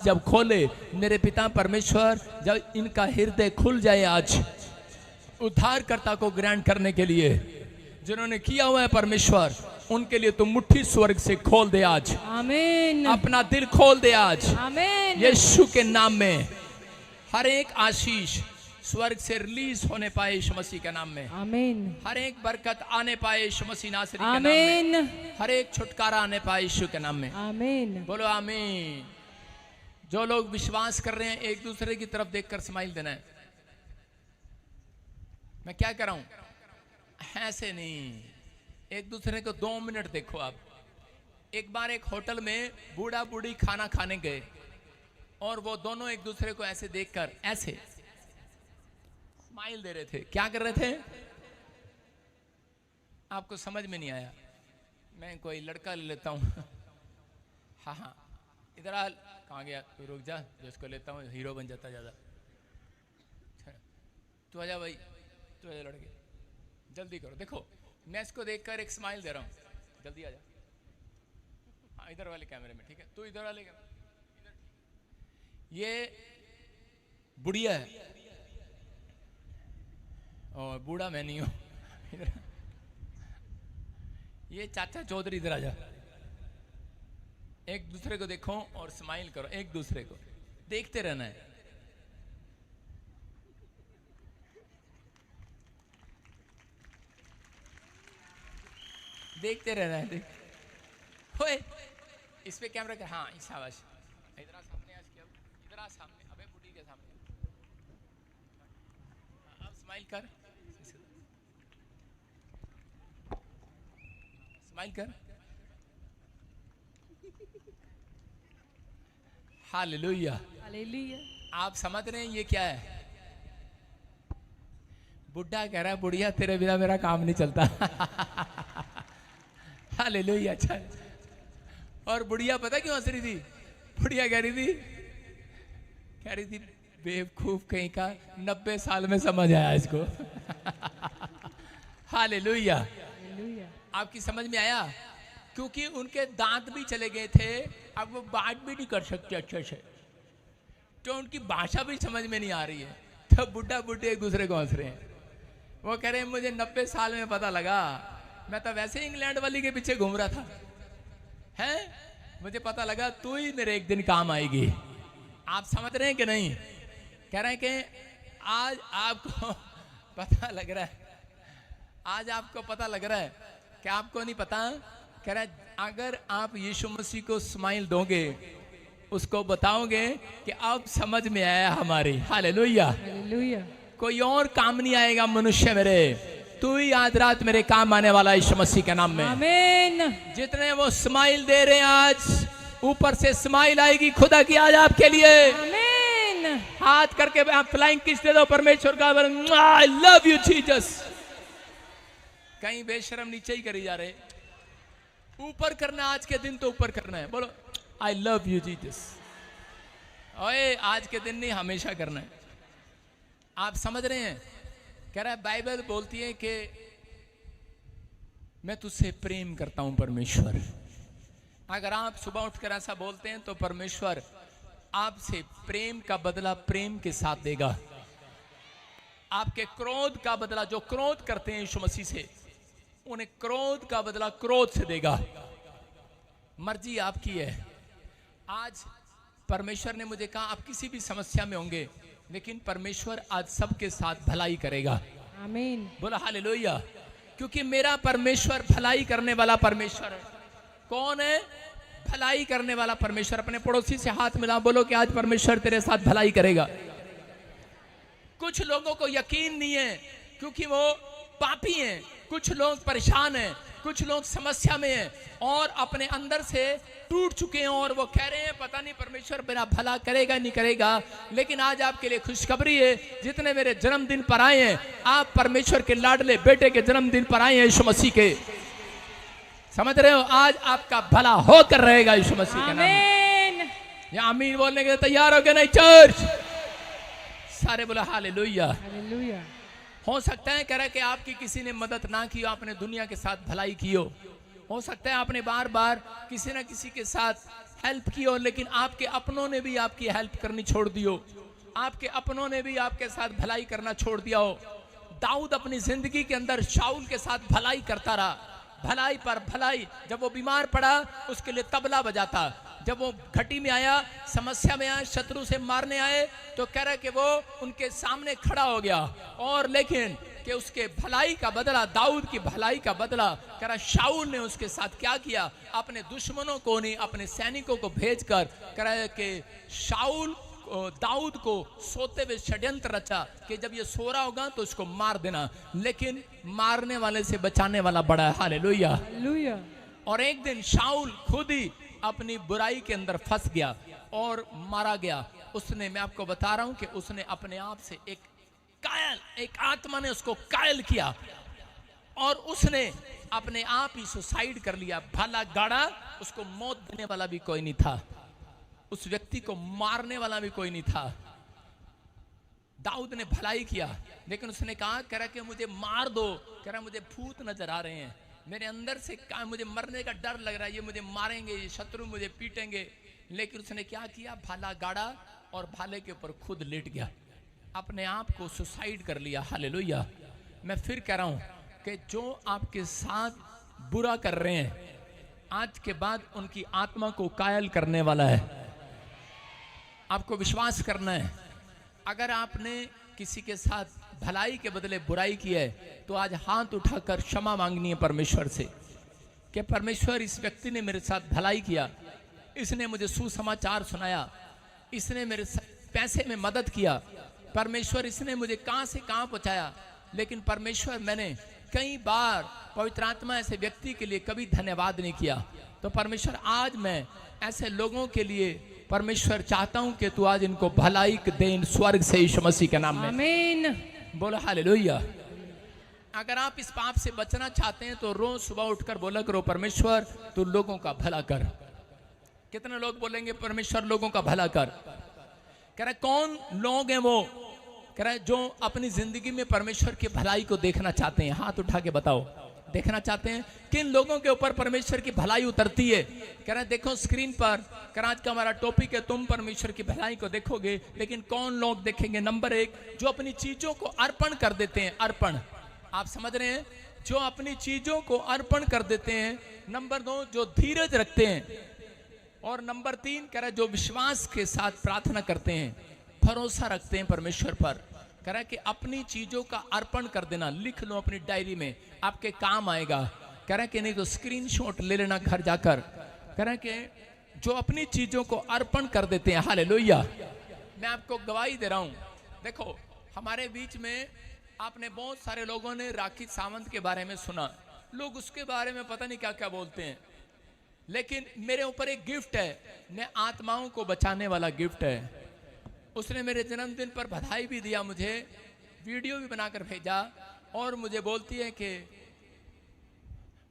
जब खोले, मेरे पिता परमेश्वर जब इनका हृदय खुल जाए आज उद्धारकर्ता को ग्रहण करने के लिए, जिन्होंने किया हुआ है परमेश्वर, उनके लिए तो मुट्ठी स्वर्ग से खोल दे आज। आमीन। अपना दिल खोल दे आज आमीन। यीशु के नाम में। हर एक आशीष स्वर्ग से रिलीज होने पाए यीशु मसीह के नाम में। आमीन। हर एक बरकत आने पाए यीशु मसीह नासरी के नाम में। आमीन। हर एक छुटकारा आने पाए यीशु के नाम में। आमीन। बोलो आमीन। जो लोग विश्वास कर रहे हैं, एक दूसरे की तरफ देखकर स्माइल देना है। मैं क्या कर रहा हूं? ऐसे नहीं, एक दूसरे को 2 मिनट देखो आप। एक बार एक होटल में बूढ़ा बूढ़ी खाना खाने गए और वो दोनों एक दूसरे को ऐसे देखकर ऐसे स्माइल दे रहे थे। क्या कर रहे थे? आपको समझ में नहीं आया। मैं कोई लड़का ले लेता हूं। हाँ हाँ, इधर आ। कहाँ गया? तू रुक जा, जिसको लेता हूँ हीरो बन जाता ज्यादा। तू आजा भाई, तू आजा लड़के, जल्दी करो। देखो मैं इसको देखकर एक स्माइल दे रहा हूँ, जल्दी आजा। हाँ इधर वाले कैमरे में, ठीक है? तू इधर वाले कैमरे। ये बुढ़िया है और बूढ़ा मैं नहीं हूं। ये चाचा चौधरी, इधर आजा। एक दूसरे को देखो और स्माइल करो। एक दूसरे को देखते रहना है। देखते रहना है। होए, इस पे कैमरा कर। हाँ शाबाश। इधर आ सामने, आज क्या? इधर आ सामने। अबे बुढ़ी के सामने। अब स्माइल कर, स्माइल कर। हालेलुया। हालेलुया। आप समझ रहे हैं ये क्या है? बुढ़ा कह रहा है बुढ़िया तेरे बिना मेरा काम नहीं चलता। हालेलुया। अच्छा, और बुढ़िया पता क्यों हंस रही थी? बुढ़िया कह रही थी बेवकूफ कहीं का, 90 साल में समझ आया इसको। हालेलुया। आपकी समझ में आया? क्योंकि उनके दांत भी चले गए थे, अब वो बात भी नहीं कर सकते अच्छे से, तो उनकी भाषा भी समझ में नहीं आ रही है। तो बुढ़ा बुढ़ी एक दूसरे को हंस रहे हैं। वो कह रहे हैं मुझे 90 साल में पता लगा, मैं तो वैसे ही इंग्लैंड वाली के पीछे घूम रहा था, हैं? मुझे पता लगा तू ही मेरे एक दिन काम आएगी। आप समझ रहे हैं कि नहीं? कह रहे हैं कि आज आपको पता लग रहा है, आज आपको पता लग रहा है कि आपको नहीं पता। कह रहा है अगर आप यीशु मसीह को स्माइल दोगे, उसको बताओगे कि अब समझ में आया हमारी। हालेलुया। हालेलुया। कोई और काम नहीं आएगा मनुष्य मेरे, तू ही आज रात मेरे काम आने वाला यीशु मसीह के नाम में। आमीन। जितने वो स्माइल दे रहे हैं आज, ऊपर से स्माइल आएगी खुदा की आज आपके लिए। आमीन। हाथ करके आप फ्लाइंग किस दे दो परमेश्वर का। I love you Jesus. कहीं बेशरम नीचे ही करी जा रहे, ऊपर करना। आज के दिन तो ऊपर करना है। बोलो आई लव यू जीसस। ओए आज के दिन नहीं, हमेशा करना है। आप समझ रहे हैं? कह रहा है बाइबल बोलती है कि मैं तुझसे प्रेम करता हूं परमेश्वर। अगर आप सुबह उठकर ऐसा बोलते हैं तो परमेश्वर आपसे प्रेम का बदला प्रेम के साथ देगा। आपके क्रोध का बदला, जो क्रोध करते हैं यीशु मसीह से, उन्हें क्रोध का बदला क्रोध से देगा। मर्जी आपकी है। आज परमेश्वर ने मुझे कहा आप किसी भी समस्या में होंगे, लेकिन परमेश्वर आज सबके साथ भलाई करेगा। आमीन। बोला हालेलुया। क्योंकि मेरा परमेश्वर भलाई करने वाला परमेश्वर है। कौन है? भलाई करने वाला परमेश्वर। अपने पड़ोसी से हाथ मिला, बोलो कि आज परमेश्वर तेरे साथ भलाई करेगा। कुछ लोगों को यकीन नहीं है क्योंकि वो पापी हैं, कुछ लोग परेशान हैं, कुछ लोग समस्या में हैं और अपने अंदर से टूट चुके हैं और वो कह रहे हैं पता नहीं परमेश्वर मेरा भला करेगा नहीं करेगा। लेकिन आज आपके लिए खुशखबरी है, जितने मेरे जन्मदिन पर आए हैं, आप परमेश्वर के लाडले बेटे के जन्मदिन पर आए हैं यीशु मसीह के। समझ रहे हो? आज आपका भला होकर रहेगा यीशु मसीह के नाम में। या आमीन बोलने के लिए तैयार हो गए नहीं चर्च? सारे बोला हालेलुया। हालेलुया। हो सकता है कह रहा है कि आपकी किसी ने मदद ना की, आपने दुनिया के साथ भलाई की हो सकता है आपने बार बार किसी ना किसी के साथ हेल्प की हो, लेकिन आपके अपनों ने भी आपकी हेल्प करनी छोड़ दी हो, आपके अपनों ने भी आपके साथ भलाई करना छोड़ दिया हो। दाऊद अपनी जिंदगी के अंदर शाऊल के साथ भलाई करता रहा, भलाई पर भलाई। जब वो बीमार पड़ा उसके लिए तबला बजाता, जब वो घटी में आया, समस्या में आया, शत्रु से मारने आए, तो कह रहा कि वो उनके सामने खड़ा हो गया। और लेकिन कि उसके भलाई का बदला, दाऊद की भलाई का बदला, कह रहा शाऊल ने उसके साथ क्या किया, अपने दुश्मनों को नहीं, अपने सैनिकों को भेजकर कह रहा है कि शाऊल दाऊद को सोते हुए षड्यंत्र रचा कि जब ये सो रहा होगा तो उसको मार देना, लेकिन मारने वाले से बचाने वाला बड़ा है। हालेलुया। हालेलुया। और एक दिन शाऊल खुद ही अपनी बुराई के अंदर फंस गया और मारा गया। उसने, मैं आपको बता रहा हूं कि उसने अपने आप से एक आत्मा ने उसको कायल किया और उसने अपने आप ही सुसाइड कर लिया। भला गाड़ा, उसको मौत देने वाला भी कोई नहीं था, उस व्यक्ति को मारने वाला भी कोई नहीं था। दाऊद ने भलाई किया, लेकिन उसने कह रहा कि मुझे मार दो, कह रहा मुझे भूत नजर आ रहे हैं, मेरे अंदर से मुझे मरने का डर लग रहा है, ये मुझे मारेंगे, ये शत्रु मुझे पीटेंगे। लेकिन उसने क्या किया, भाला गाड़ा और भाले के ऊपर खुद लेट गया, अपने आप को सुसाइड कर लिया। हालेलुया। मैं फिर कह रहा हूं कि जो आपके साथ बुरा कर रहे हैं, आज के बाद उनकी आत्मा को कायल करने वाला है। आपको विश्वास करना है। अगर आपने किसी के साथ भलाई के बदले बुराई की है तो आज हाथ उठाकर क्षमा मांगनी है परमेश्वर से कि परमेश्वर, इस व्यक्ति ने मेरे साथ भलाई किया, इसने मुझे सुसमाचार सुनाया, इसने मेरे पैसे में मदद किया, परमेश्वर इसने मुझे कहां से कहां पहुंचाया, लेकिन परमेश्वर मैंने कई बार पवित्र आत्मा ऐसे व्यक्ति के लिए कभी धन्यवाद नहीं किया। तो परमेश्वर, आज मैं ऐसे लोगों के लिए परमेश्वर चाहता हूं कि तू आज इनको भलाई दे स्वर्ग से यीशु मसीह के नाम में। आमीन। बोलो हालेलुया। अगर आप इस पाप से बचना चाहते हैं तो रोज सुबह उठकर बोला करो, परमेश्वर तू लोगों का भला कर। कितने लोग बोलेंगे परमेश्वर लोगों का भला कर? कह रहा कौन लोग हैं वो, कह रहा जो अपनी जिंदगी में परमेश्वर की भलाई को देखना चाहते हैं, हाथ उठा के बताओ। देखना चाहते हैं किन लोगों के ऊपर परमेश्वर की भलाई उतरती है? कह रहा देखो स्क्रीन पर, कह रहा आज का हमारा टॉपिक है तुम परमेश्वर की भलाई को देखोगे, लेकिन कौन लोग देखेंगे? नंबर एक, जो अपनी चीजों को अर्पण कर देते हैं। अर्पण, आप समझ रहे हैं, जो अपनी चीजों को अर्पण कर देते हैं। नंबर दो, जो धीरज रखते हैं। और नंबर तीन, कह रहा जो विश्वास के साथ प्रार्थना करते हैं, भरोसा रखते हैं परमेश्वर पर। कह रहा है कि अपनी चीजों का अर्पण कर देना, लिख लो अपनी डायरी में, आपके काम आएगा। कह रहा है कि नहीं तो स्क्रीनशॉट ले लेना घर जाकर। कह रहा है कि जो अपनी चीजों को अर्पण कर देते हैं। हालेलुया। मैं आपको गवाही दे रहा हूं। देखो हमारे बीच में आपने बहुत सारे लोगों ने राखी सावंत के बारे में सुना, लोग उसके बारे में पता नहीं क्या क्या बोलते हैं, लेकिन मेरे ऊपर एक गिफ्ट है, मैं आत्माओं को बचाने वाला गिफ्ट है। उसने मेरे जन्मदिन पर बधाई भी दिया, मुझे वीडियो भी बनाकर भेजा और मुझे बोलती है कि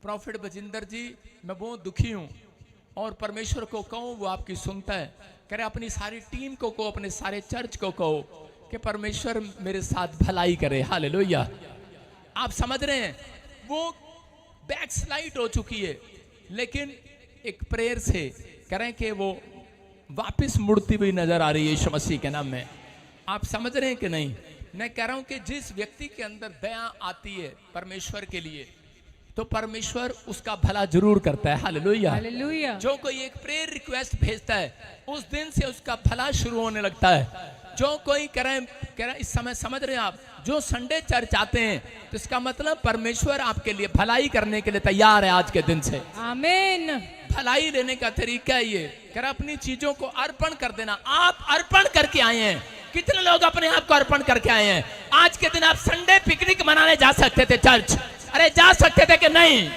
प्रॉफिट बजिंदर जी मैं बहुत दुखी हूँ और परमेश्वर को कहो वो आपकी सुनता है। कह रहे अपनी सारी टीम को कहो, अपने सारे चर्च को कहो कि परमेश्वर मेरे साथ भलाई करे। हालेलुया। आप समझ रहे हैं, वो बैकस्लाइड हो चुकी है, लेकिन एक प्रेयर से कह रहे हैं कि वो वापस मुड़ती हुई नजर आ रही है यीशु मसीह के नाम में। आप समझ रहे हैं कि नहीं? मैं कह रहा हूं कि जिस व्यक्ति के अंदर दया आती है परमेश्वर के लिए, तो परमेश्वर उसका भला जरूर करता है। हालेलुया। हालेलुया। जो कोई एक प्रेयर रिक्वेस्ट भेजता है, उस दिन से उसका भला शुरू होने लगता है। जो कोई कह रहा है इस समय, समझ रहे हैं आप, जो संडे चर्च आते हैं तो इसका मतलब परमेश्वर आपके लिए भलाई करने के लिए तैयार है आज के दिन से। आमीन। भलाई लेने का तरीका है ये, कर अपनी चीजों को अर्पण कर देना। आप अर्पण करके आए हैं, कितने लोग अपने आप को अर्पण करके आए हैं? आज के दिन आप संडे पिकनिक मनाने जा सकते थे चर्च, अरे जा सकते थे कि नहीं?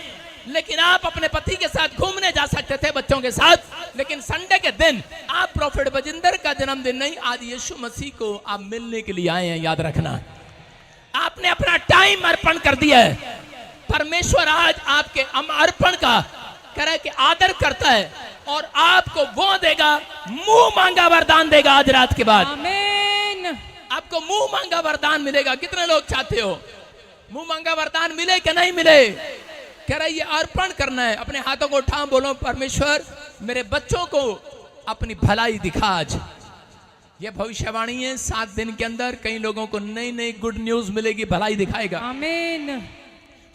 लेकिन आप अपने पति के साथ घूमने जा सकते थे, बच्चों के साथ, लेकिन संडे के दिन आप प्रॉफिट बजिंदर का जन्मदिन नहीं, आज यीशु मसीह को आप मिलने के लिए आए हैं। याद रखना, आपने अपना टाइम अर्पण कर दिया है। परमेश्वर आज आपके अर्पण का कह रहा है कि आदर करता है और आपको वो देगा, मुंह मांगा वरदान देगा। आज रात के बाद आमीन। आपको मुंह मांगा वरदान मिलेगा। कितने लोग चाहते हो मुंह मांगा वरदान मिले कि नहीं मिले? कह रहा है ये अर्पण करना है। अपने हाथों को उठा, बोलो परमेश्वर मेरे बच्चों को अपनी भलाई दिखा। आज ये भविष्यवाणी है, 7 दिन के अंदर कई लोगों को नई नई गुड न्यूज मिलेगी, भलाई दिखाएगा। आमीन।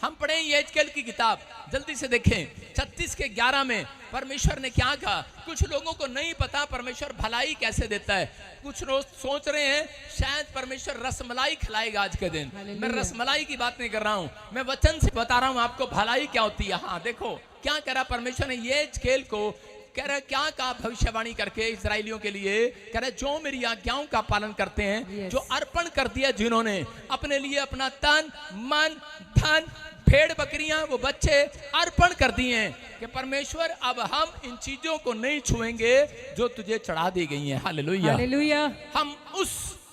हम पढ़ें यहेजकेल की किताब, जल्दी से देखें 36 के 11 में परमेश्वर ने क्या कहा। कुछ लोगों को नहीं पता परमेश्वर भलाई कैसे देता है। कुछ लोग सोच रहे हैं शायद परमेश्वर रसमलाई खिलाएगा आज के दिन। मैं रसमलाई की बात नहीं कर रहा हूं, मैं वचन से बता रहा हूं आपको भलाई क्या होती है। हाँ देखो क्या करा परमेश्वर ने यहेजकेल को, कह रहा क्या कहा भविष्यवाणी करके इस्राएलियों के लिए, कह रहा जो मेरी आज्ञाओं का पालन करते हैं, जो अर्पण कर दिया जिन्होंने अपने लिए अपना तन मन धन भेड़ बकरियां वो बच्चे अर्पण कर दिए हैं, कि परमेश्वर अब हम इन चीजों को नहीं छुएंगे जो तुझे चढ़ा दी गई हैं। Hallelujah, hallelujah. हम उस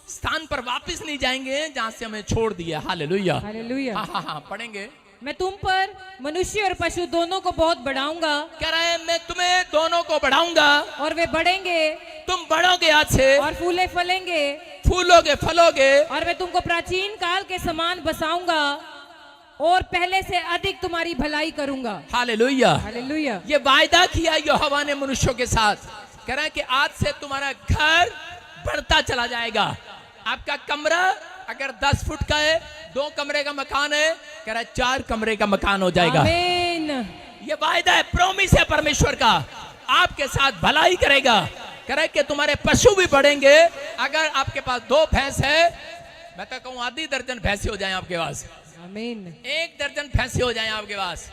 स्थान पर वापस नहीं जाएंगे जहां से हमें छोड़ दिया। Hallelujah, hallelujah. हाँ हाँ हाँ पढ़ेंगे। मैं तुम पर मनुष्य और पशु दोनों को बहुत बढ़ाऊंगा। कह रहा है मैं तुम्हें दोनों को बढ़ाऊंगा और वे बढ़ेंगे, तुम बढ़ोगे आज से और फूले फलेंगे, फूलोगे फलोगे, और मैं तुमको प्राचीन काल के समान बसाऊंगा और पहले से अधिक तुम्हारी भलाई करूंगा। Hallelujah, hallelujah. ये वायदा किया यहोवा ने मनुष्यों के साथ। कह रहा है कि आज से तुम्हारा घर बढ़ता चला जाएगा। आपका कमरा अगर 10 फुट का है, 2 कमरे का मकान है, कह रहा है 4 कमरे का मकान हो जाएगा। आमीन। ये वायदा है, प्रॉमिस है परमेश्वर का, आपके साथ भलाई करेगा। कह रहा है कि तुम्हारे पशु भी बढ़ेंगे। अगर आपके पास 2 भैंस है, मैं तो कहूं आधी दर्जन भैंसे हो जाएं आपके पास, आमीन। 1 दर्जन भैंसे हो जाएं आपके पास,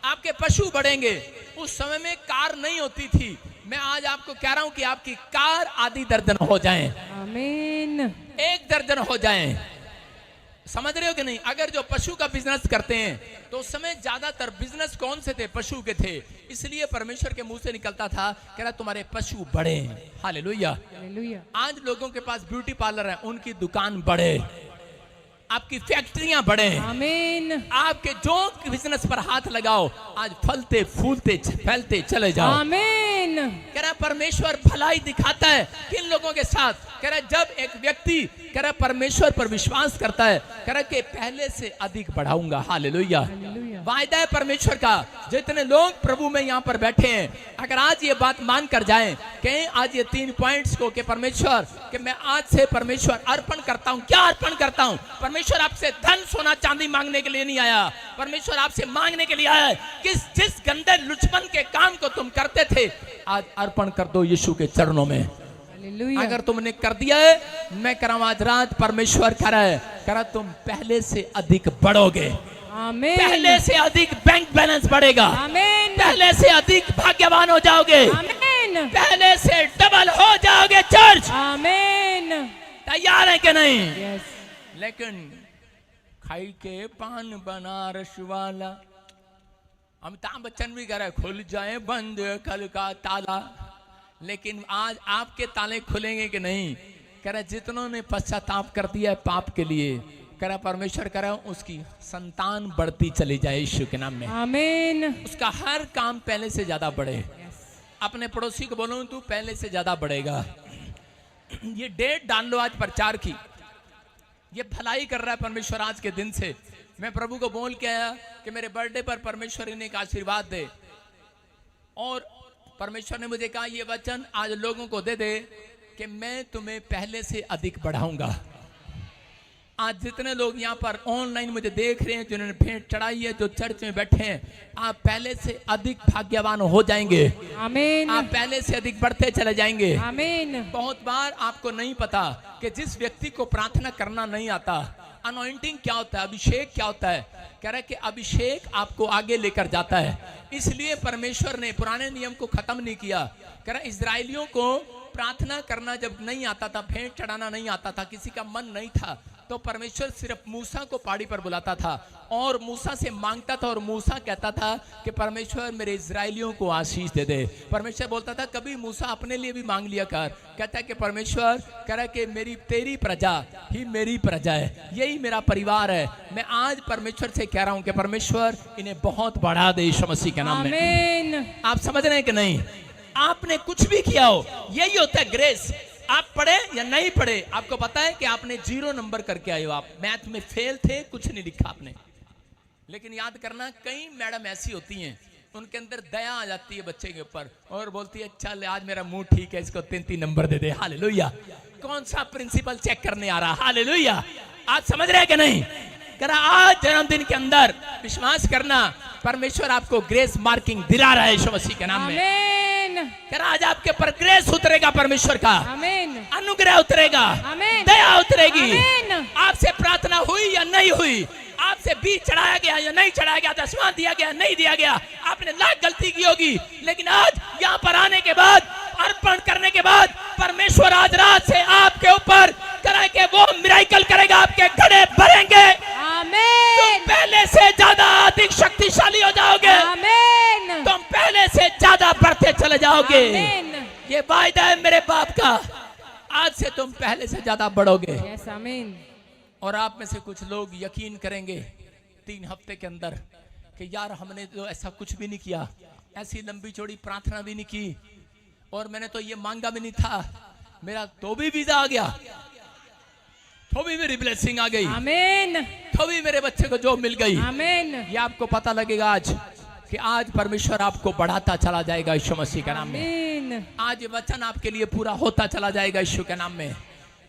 आपके पशु बढ़ेंगे। उस समय में कार नहीं होती थी, मैं आज आपको कह रहा हूं कि आपकी कार आधी दर्जन हो जाएं, आमीन। 1 दर्जन हो जाएं। समझ रहे हो कि नहीं? अगर जो पशु का बिजनेस करते हैं तो उस समय ज्यादातर बिजनेस कौन से थे? पशु के थे। इसलिए परमेश्वर के मुंह से निकलता था, कह रहा तुम्हारे पशु बढ़े। Hallelujah, hallelujah. आज लोगों के पास ब्यूटी पार्लर है, उनकी दुकान बढ़े, आपकी फैक्ट्रियां बढ़े, आमीन। आपके जो बिजनेस पर हाथ लगाओ आज फलते फूलते फैलते चले जाओ। आमीन। कह रहा परमेश्वर भलाई दिखाता है किन लोगों के साथ? कह रहा जब एक व्यक्ति कह रहा परमेश्वर पर विश्वास करता है, कह रहा कि पहले से अधिक बढ़ाऊंगा। Hallelujah, hallelujah. वायदा है परमेश्वर का। जितने लोग प्रभु में यहाँ पर बैठे हैं, अगर आज ये बात मान कर जाएं, कहें आज ये 3 पॉइंट्स को कि परमेश्वर कि मैं आज से परमेश्वर अर्पण करता हूँ। क्या अर्पण करता हूँ? परमेश्वर आपसे धन सोना चांदी मांगने के लिए नहीं आया, परमेश्वर आपसे मांगने के लिए आया है कि जिस गंदे लुचपन के काम को तुम करते थे आज अर्पण कर दो यीशु के चरणों में। हालेलुया। अगर तुमने कर दिया है, मैं कह रहा हूं आज रात परमेश्वर कह रहा है, कह रहा तुम पहले से अधिक बढ़ोगे, आमीन। पहले से अधिक बैंक बैलेंस बढ़ेगा, आमीन। पहले से अधिक भाग्यवान हो जाओगे, आमीन। पहले से डबल हो जाओगे। चर्च आमीन। तैयार है कि नहीं? यस। लेकिन खाई के पान बनारस वाला, अमिताभ बच्चन भी कह रहे खुल जाए बंद कल का ताला, लेकिन आज आपके ताले खुलेंगे कि नहीं? कह रहा जितनों ने पश्चाताप कर दिया है पाप के लिए, कह रहा परमेश्वर कह रहा उसकी संतान बढ़ती चली जाए यीशु के नाम में। आमीन। उसका हर काम पहले से ज्यादा बढ़े। अपने पड़ोसी को बोलो तू पहले से ज्यादा बढ़ेगा। ये डेट डाल लो आज प्रचार की, ये भलाई कर रहा है परमेश्वर आज के दिन से। मैं प्रभु को बोल के आया कि मेरे बर्थडे पर परमेश्वर इन्हें एक आशीर्वाद दे, और परमेश्वर ने मुझे कहा ये वचन आज लोगों को दे दे कि मैं तुम्हें पहले से अधिक बढ़ाऊंगा। आज जितने लोग यहाँ पर ऑनलाइन मुझे देख रहे हैं, जिन्होंने भेंट चढ़ाई है, जो चर्च में बैठे हैं, आप पहले से अधिक भाग्यवान हो जाएंगे। आमीन। आप पहले से अधिक बढ़ते चले जाएंगे। आमीन। बहुत बार आपको नहीं पता कि जिस व्यक्ति को प्रार्थना करना नहीं आता, अनॉइंटिंग क्या होता है, अभिषेक क्या होता है, कह रहा है कि अभिषेक आपको आगे लेकर जाता है। इसलिए परमेश्वर ने पुराने नियम को खत्म नहीं किया। कह रहा इजराइलियों को प्रार्थना करना जब नहीं आता था, भेंट चढ़ाना नहीं आता था, किसी का मन नहीं था, तो परमेश्वर सिर्फ मूसा को पहाड़ी पर बुलाता था और मूसा से मांगता था, और मूसा कहता था कि परमेश्वर मेरे इजराइलियों को आशीष दे दे। परमेश्वर बोलता था कभी मूसा अपने लिए भी मांग लिया कर। कहता है कि परमेश्वर कह रहा है कि मेरी तेरी प्रजा ही मेरी प्रजा है, यही मेरा परिवार है। मैं आज परमेश्वर से कह रहा हूं कि परमेश्वर इन्हें बहुत बढ़ा दे यीशु मसीह के नाम में। आमीन। आप समझ रहे हैं कि नहीं? आपने कुछ भी किया हो, यही होता है ग्रेस। आप पढ़े या नहीं पढ़े, आपको पता है कि आपने 0 नंबर करके आए हो, आप मैथ में फेल थे, कुछ नहीं लिखा आपने। लेकिन याद करना, कई मैडम ऐसी होती हैं उनके अंदर दया आ जाती है बच्चे के ऊपर और बोलती है चल आज मेरा मुंह ठीक है, इसको 3-3 नंबर दे दे। हालेलुया। कौन सा प्रिंसिपल चेक करने आ रहा? हालेलुया। आज समझ रहे हैं कि नहीं? करा आज जन्मदिन के अंदर विश्वास करना, परमेश्वर आपको ग्रेस मार्किंग दिला रहा है यीशु मसीह के नाम में। आमीन। करा आज आपके पर ग्रेस उतरेगा, परमेश्वर का आमीन। अनुग्रह उतरेगा, आमीन। दया उतरेगी। आमीन। आपसे प्रार्थना हुई या नहीं हुई, आपसे बीज चढ़ाया गया या नहीं चढ़ाया गया, दशवां दिया गया नहीं दिया गया, आपने लाख गलती की होगी, लेकिन आज यहाँ पर आने के बाद, अर्पण करने के बाद, परमेश्वर आज रात से आपके ऊपर करा के वो मिराकल करेगा, आपके घड़े भरेंगे। आमीन। तुम पहले से ज्यादा अधिक शक्तिशाली हो जाओगे। आमीन। तुम पहले से ज्यादा बढ़ते चले जाओगे। आमीन। ये वायदा है मेरे बाप का, आज से तुम पहले से ज्यादा बढ़ोगे। यस आमीन। और आप में से कुछ लोग यकीन करेंगे 3 हफ्ते के अंदर कि यार हमने तो ऐसा कुछ भी नहीं किया, ऐसी लंबी चौड़ी प्रार्थना भी नहीं की, और मैंने तो ये मांगा भी नहीं था, मेरा तो भी वीजा आ गया, तो भी मेरी ब्लेसिंग आ गई, आमीन। तो भी मेरे बच्चे को जॉब मिल गई। आमीन। ये आपको पता लगेगा आज कि आज परमेश्वर आपको बढ़ाता चला जाएगा यीशु मसीह के नाम में। आमीन। आज ये वचन आपके लिए पूरा होता चला जाएगा यीशु के नाम में।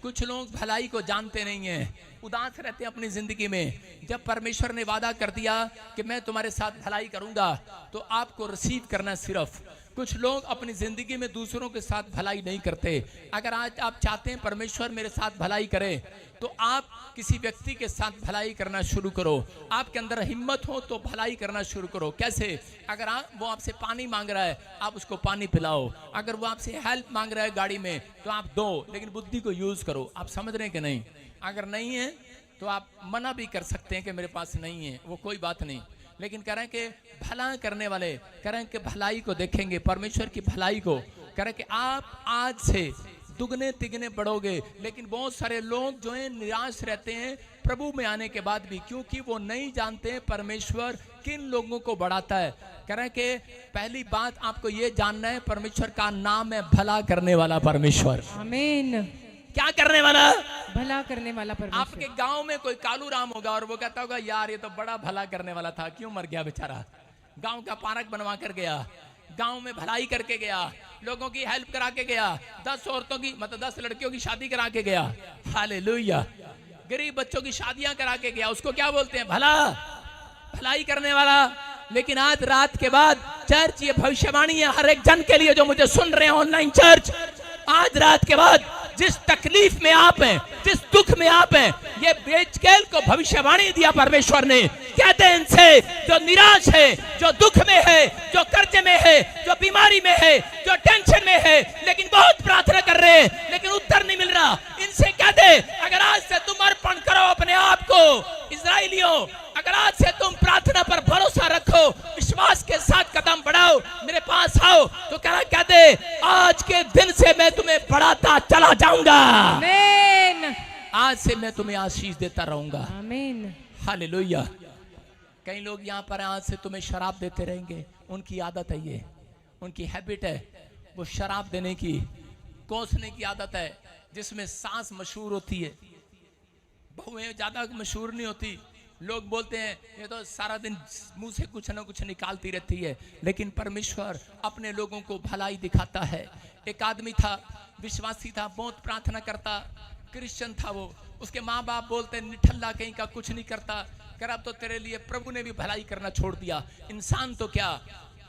कुछ लोग भलाई को जानते नहीं हैं, उदास रहते हैं अपनी जिंदगी में। जब परमेश्वर ने वादा कर दिया कि मैं तुम्हारे साथ भलाई करूंगा, तो आपको रिसीव करना सिर्फ। कुछ लोग अपनी जिंदगी में दूसरों के साथ भलाई नहीं करते। अगर आज आप चाहते हैं परमेश्वर मेरे साथ भलाई करे, तो आप किसी व्यक्ति के साथ भलाई करना शुरू करो। आपके अंदर हिम्मत हो तो भलाई करना शुरू करो। कैसे? अगर वो आपसे पानी मांग रहा है, आप उसको पानी पिलाओ। अगर वो आपसे हेल्प मांग रहा है गाड़ी में, तो आप दो, लेकिन बुद्धि को यूज करो। आप समझ रहे हैं कि नहीं? अगर नहीं है तो आप मना भी कर सकते हैं कि मेरे पास नहीं है, वो कोई बात नहीं, लेकिन कह रहे हैं कि भला करने वाले कह रहे हैं कि भलाई को देखेंगे, परमेश्वर की भलाई को। कह रहे हैं कि आप आज से दुगने तिगने बढ़ोगे। लेकिन बहुत सारे लोग जो हैं निराश रहते हैं प्रभु में आने के बाद भी, क्योंकि वो नहीं जानते हैं परमेश्वर किन लोगों को बढ़ाता है। कह रहे हैं कि पहली बात आपको ये जानना है, परमेश्वर का नाम है भला करने वाला परमेश्वर। आमीन। क्या करने वाला? भला करने वाला परमेश्वर। आपके गांव में कोई कालू राम होगा और वो कहता होगा यार ये तो बड़ा भला करने वाला था, क्यों मर गया बेचारा। गांव का पार्क बनवा कर गया, गांव में भलाई करके गया, लोगों की हेल्प करा के गया, 10 औरतों की मतलब 10 लड़कियों की शादी करा के गया। हालेलुया। गरीब बच्चों की शादियां करा के गया, उसको क्या बोलते हैं? भला, भलाई करने वाला। लेकिन आज रात के बाद चर्च, ये भविष्यवाणी है हर एक जन के लिए जो मुझे सुन रहे हैं ऑनलाइन चर्च, आज रात के बाद जिस तकलीफ में आप हैं, जिस दुख में आप हैं, ये बेचकेल को भविष्यवाणी दिया परमेश्वर ने। कहते हैं इनसे जो निराश है, जो दुख में है, जो कर्जे में है, जो बीमारी में है, जो टेंशन में है, लेकिन बहुत प्रार्थना कर रहे हैं लेकिन उत्तर नहीं मिल रहा, इनसे कहते अगर आज से तुम अर्पण करो अपने आप को, इस्राएलियों अगर आज से तुम प्रार्थना पर भरोसा रखो, विश्वास के साथ कदम बढ़ाओ, मेरे पास आओ, तो कहते आज के दिन से मैं तुम्हें बढ़ाता चला जाऊंगा। आमीन। आज से मैं तुम्हें आशीष देता रहूंगा। आमीन। हालेलुया। कई लोग यहाँ पर आज से तुम्हें शराब देते रहेंगे, उनकी आदत है, ये उनकी हैबिट है, वो शराब देने की, कोसने की आदत है, जिसमें सांस मशहूर होती है, बहुएं ज्यादा मशहूर नहीं होती। लोग बोलते हैं ये तो सारा दिन मुंह से कुछ ना कुछ निकालती रहती है, लेकिन परमेश्वर अपने लोगों को भलाई दिखाता है। एक आदमी था, विश्वासी था, बहुत प्रार्थना करता, क्रिश्चियन था वो। उसके माँ बाप बोलते निठल्ला कहीं का, कुछ नहीं करता। कर अब तो तेरे लिए प्रभु ने भी भलाई करना छोड़ दिया। इंसान तो क्या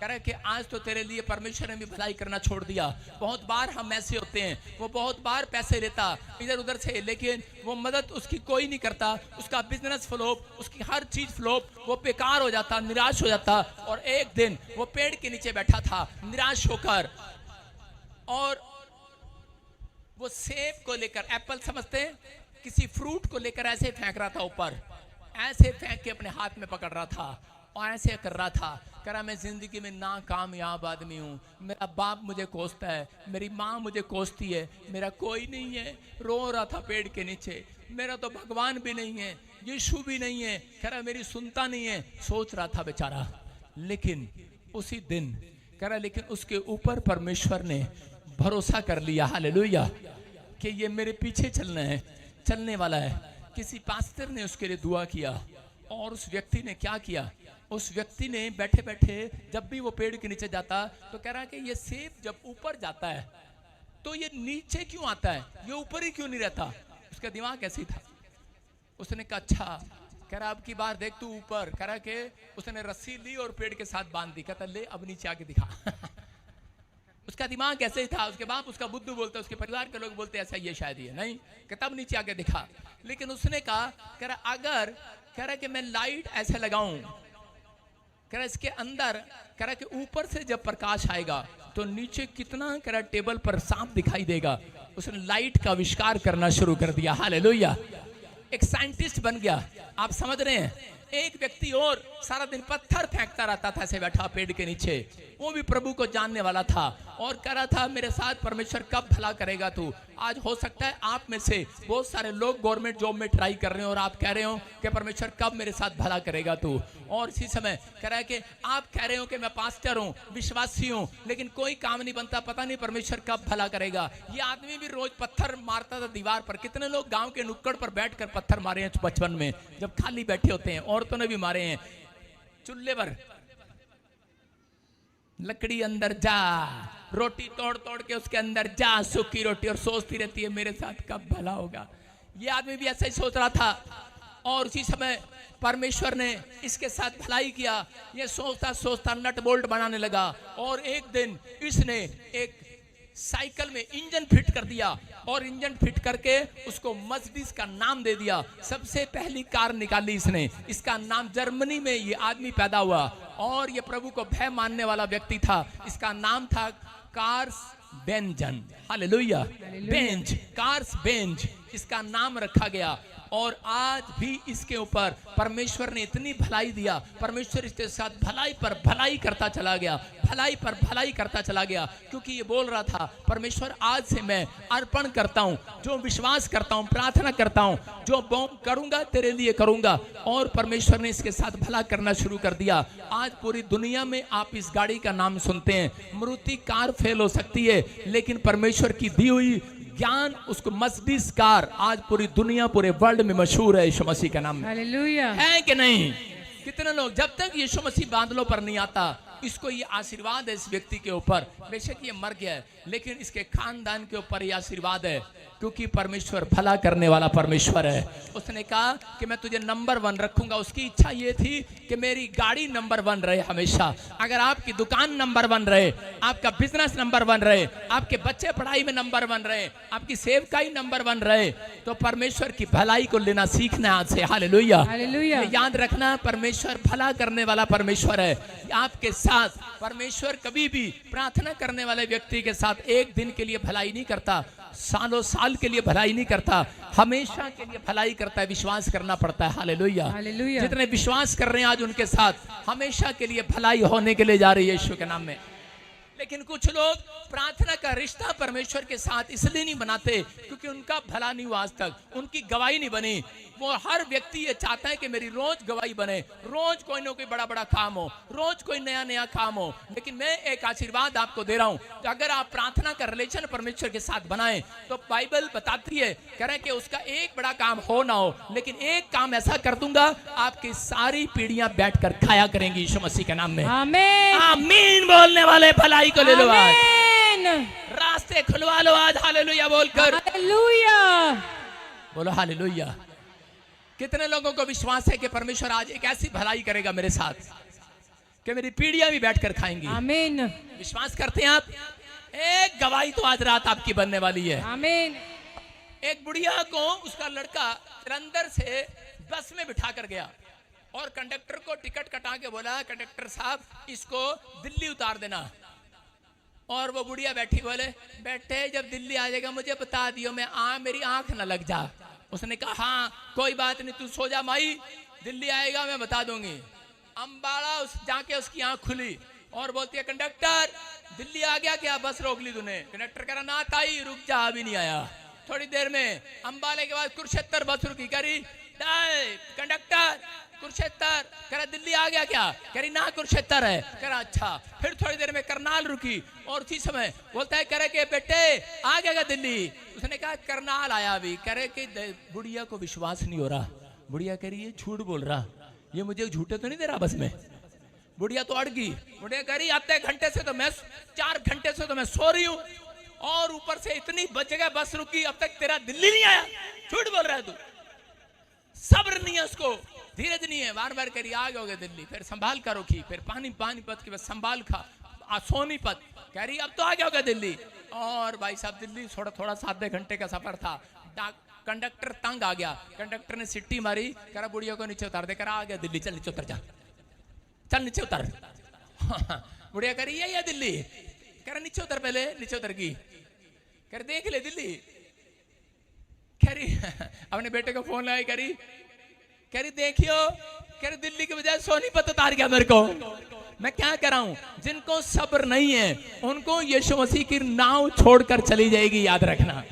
करे कि आज तो तेरे लिए परमेश्वर ने भी भलाई करना छोड़ दिया। बहुत बार हम ऐसे होते हैं, वो बहुत बार पैसे लेता इधर उधर से, लेकिन वो मदद उसकी कोई नहीं करता, उसका बिजनेस फ्लॉप, उसकी हर चीज फ्लॉप, वो बेकार हो जाता, निराश हो जाता। और एक दिन वो पेड़ के नीचे बैठा था निराश होकर, और वो सेब को लेकर, एप्पल समझते हैं, किसी फ्रूट को लेकर ऐसे फेंक रहा था ऊपर, ऐसे फेंक के अपने हाथ में पकड़ रहा था और ऐसे कर रहा था। कह रहा मैं जिंदगी में नाकामयाब आदमी हूँ, मेरा बाप मुझे कोसता है, मेरी माँ मुझे कोसती है, मेरा कोई नहीं है। रो रहा था पेड़ के नीचे, मेरा तो भगवान भी नहीं है, यीशु भी नहीं है। कह रहा मेरी सुनता नहीं है, सोच रहा था बेचारा। लेकिन उसी दिन कह रहा, लेकिन उसके ऊपर परमेश्वर ने भरोसा कर लिया, हालेलुया, कि ये मेरे पीछे चलना है, चलने वाला है। किसी पास्टर ने उसके लिए दुआ किया, और उस व्यक्ति ने क्या किया, उस व्यक्ति ने बैठे बैठे जब भी वो पेड़ के नीचे जाता तो कह रहा कि ये सेब जब ऊपर जाता है तो ये नीचे क्यों आता है, ये ऊपर ही क्यों नहीं रहता। उसका दिमाग ऐसे ही था। उसने कहा अच्छा, कह रहा अब की बार देख तू ऊपर। कह रहा कि उसने रस्सी ली और पेड़ के साथ बांध दी। कहता ले अब नीचे आके दिखा। उसका दिमाग ऐसे ही था। उसके बाप उसका बुद्धू बोलते, उसके परिवार के लोग बोलते ऐसा ये शायद ही है, नहीं कि तब नीचे आके दिखा। लेकिन उसने कहा, कह रहा अगर, कह रहा कि मैं लाइट ऐसे लगाऊं, कह रहा इसके अंदर, कह रहा कि ऊपर से जब प्रकाश आएगा तो नीचे कितना, कह रहा टेबल पर सांप दिखाई देगा। उसने लाइट का आविष्कार करना शुरू कर दिया। हालेलुया, एक साइंटिस्ट बन गया। आप समझ रहे हैं। एक व्यक्ति और सारा दिन पत्थर फेंकता रहता था, ऐसे बैठा पेड़ के नीचे। वो भी प्रभु को जानने वाला था और कह रहा था मेरे साथ परमेश्वर कब भला करेगा तू। आज हो सकता है आप में से बहुत सारे लोग गवर्नमेंट जॉब में ट्राई कर रहे हो और आप कह रहे हो कि परमेश्वर कब मेरे साथ भला करेगा तू। और इसी समय कह रहा है कि आप कह रहे हो कि मैं पास्टर हूँ, विश्वासी हूँ, लेकिन कोई काम नहीं बनता, पता नहीं परमेश्वर कब भला करेगा। ये आदमी भी रोज पत्थर मारता था दीवार पर। कितने लोग गांव के नुक्कड़ पर बैठकर पत्थर मारे हैं बचपन में, जब खाली बैठे होते हैं। औरतों ने भी मारे हैं चूल्हे पर, लकड़ी अंदर जा, रोटी तोड़ तोड़ के उसके अंदर जा, सूखी रोटी, और सोचती रहती है मेरे साथ कब भला होगा। ये आदमी भी ऐसा ही सोच रहा था। और उसी समय परमेश्वर ने इसके साथ भलाई किया। ये सोचता सोचता नट बोल्ट बनाने लगा और एक दिन इसने एक साइकिल में इंजन फिट कर दिया और इंजन फिट करके उसको मर्सिडीज का नाम दे दिया। सबसे पहली कार निकाली इसने। इसका नाम, जर्मनी में ये आदमी पैदा हुआ और ये प्रभु को भय मानने वाला व्यक्ति था। इसका नाम था कार्स बेंजन। हालेलुया, बेंज, कार्स बेंज इसका नाम रखा गया। और आज भी इसके ऊपर परमेश्वर ने इतनी भलाई दिया। परमेश्वर इसके साथ भलाई पर भलाई करता चला गया, भलाई पर भलाई करता चला गया, क्योंकि ये बोल रहा था परमेश्वर आज से मैं अर्पण करता हूँ, जो विश्वास करता हूँ, प्रार्थना करता हूँ, जो करूंगा तेरे लिए करूंगा। और परमेश्वर ने इसके साथ भला करना शुरू कर दिया। आज पूरी दुनिया में आप इस गाड़ी का नाम सुनते हैं। मारुति कार फेल हो सकती है, लेकिन परमेश्वर की दी हुई ज्ञान, उसको मर्सिडीज कार आज पूरी दुनिया, पूरे वर्ल्ड में मशहूर है यीशु मसीह का नाम। हालेलुया, है कि नहीं। कितने लोग, जब तक यीशु मसीह बादलों पर नहीं आता, इसको ये आशीर्वाद है इस व्यक्ति के ऊपर। बेशक ये मर गया है, लेकिन इसके खानदान के ऊपर ये आशीर्वाद है, क्योंकि परमेश्वर भला करने वाला परमेश्वर है। उसने कहा कि मैं तुझे नंबर 1 रखूंगा। उसकी इच्छा ये थी कि मेरी गाड़ी नंबर 1 रहे हमेशा। अगर आपकी दुकान नंबर 1 रहे, आपका बिजनेस नंबर 1 रहे, आपके बच्चे पढ़ाई में नंबर 1 रहे, आपकी सेवकाई नंबर 1 रहे, तो परमेश्वर की भलाई को लेना सीखना है आज से। Hallelujah, hallelujah. याद रखना, परमेश्वर भला करने वाला परमेश्वर है। आपके साथ परमेश्वर कभी भी प्रार्थना करने वाले व्यक्ति के साथ एक दिन के लिए भलाई नहीं करता, सालों साल के लिए भलाई नहीं करता, हमेशा के लिए भलाई करता है। विश्वास करना पड़ता है। Hallelujah, hallelujah. जितने विश्वास कर रहे हैं आज उनके साथ हमेशा के लिए भलाई होने के लिए जा रही है यीशु के नाम में। लेकिन कुछ लोग प्रार्थना का रिश्ता परमेश्वर के साथ इसलिए नहीं बनाते क्योंकि उनका भला नहीं हुआ आज तक, उनकी गवाही नहीं बनी। वो हर व्यक्ति ये चाहता है कि मेरी रोज गवाही बने, रोज कोई ना कोई बड़ा बड़ा काम हो, रोज कोई नया नया काम हो। लेकिन मैं एक आशीर्वाद आपको दे रहा हूं कि अगर आप प्रार्थना का रिलेशन परमेश्वर के साथ बनाएं तो बाइबल बताती है, कह रहे हैं कि उसका एक बड़ा काम हो ना हो, लेकिन एक काम ऐसा कर दूंगा, आपकी सारी पीढ़ियां बैठकर खाया करेंगी यीशु मसीह के नाम में। आमीन, आमीन बोलने वाले भलाई को ले लो आज, आमीन। रास्ते खुलवा लो आज। हालेलुया बोलकर हालेलुया, बोलो हालेलुया। कितने लोगों को विश्वास है कि परमेश्वर आज एक ऐसी भलाई करेगा मेरे साथ कि मेरी पीढ़ियां भी बैठकर खाएंगी। आमीन। विश्वास करते हैं आप? एक गवाही तो आज रात आपकी बनने वाली है। आमीन। एक बुढ़िया को उसका लड़का जलंधर से बस में बिठा कर गया और कंडक्टर को टिकट कटा के बोला, कंडक्टर साहब इसको दिल्ली उतार देना। और वो बुढ़िया बैठी, बोले बैठे जब दिल्ली आ जाएगा मुझे बता दियो, मैं मेरी आंख ना लग जा। उसने कहा हाँ कोई बात नहीं, तू सो जा माई, दिल्ली आएगा मैं बता दूंगी। अम्बाड़ा जाके उसकी आंख खुली और बोलती है कंडक्टर दिल्ली आ गया क्या, बस रोक ली तूने। कंडक्टर कह रहा ना ताई रुक जा, अभी नहीं आया। थोड़ी देर में अम्बाले के बाद कुरुक्षेत्र बस रुकी, करी कंडक्टर कुरुक्षेत्र, कह रहा दिल्ली आ गया क्या, कह रही ना कुरुक्षेत्र है, कह रहा अच्छा। फिर थोड़ी देर में करनाल रुकी और उसी समय बोलता है करे के बेटे आ गया दिल्ली। उसने कहा करनाल आया अभी, करे कि बुढ़िया को विश्वास नहीं हो रहा। बुढ़िया कह रही है झूठ बोल रहा, ये मुझे झूठे तो नहीं दे रहा बस में। बुढ़िया तो अड़ गई, बुढ़िया कह रही आधे घंटे से तो मैं 4 घंटे से तो मैं सो रही हूँ और ऊपर से इतनी जगह बस रुकी, अब तक तेरा दिल्ली नहीं आया, झूठ बोल रहा है तू। सब्र नहीं है उसको, धीरज नहीं है, बार बार करी आ गए दिल्ली, फिर संभाल कर रुकी, फिर पानीपत के बाद संभाल खा सोनीपत, कह रही अब तो आ गया होगा दिल्ली। और भाई साहब दिल्ली थोड़ा सा आधे घंटे का सफर था, कंडक्टर तंग आ गया, कंडक्टर ने सिट्टी मारी, करा बुढ़िया को नीचे उतार दे, करा आ गया दिल्ली, चल नीचे उतर जा, चल नीचे उतर। बुढ़िया कह रही है दिल्ली, कह रहा नीचे उतर, पहले नीचे उतर गई, कह रही देख ले दिल्ली, कह रही अपने बेटे को फोन लगाई, कह रही देखियो, कह रही दिल्ली के बजाय सोनीपत उतार गया मेरे को, मैं क्या कराऊं। जिनको सब्र नहीं है उनको यीशु मसीह की नाव छोड़कर चली जाएगी, याद रखना।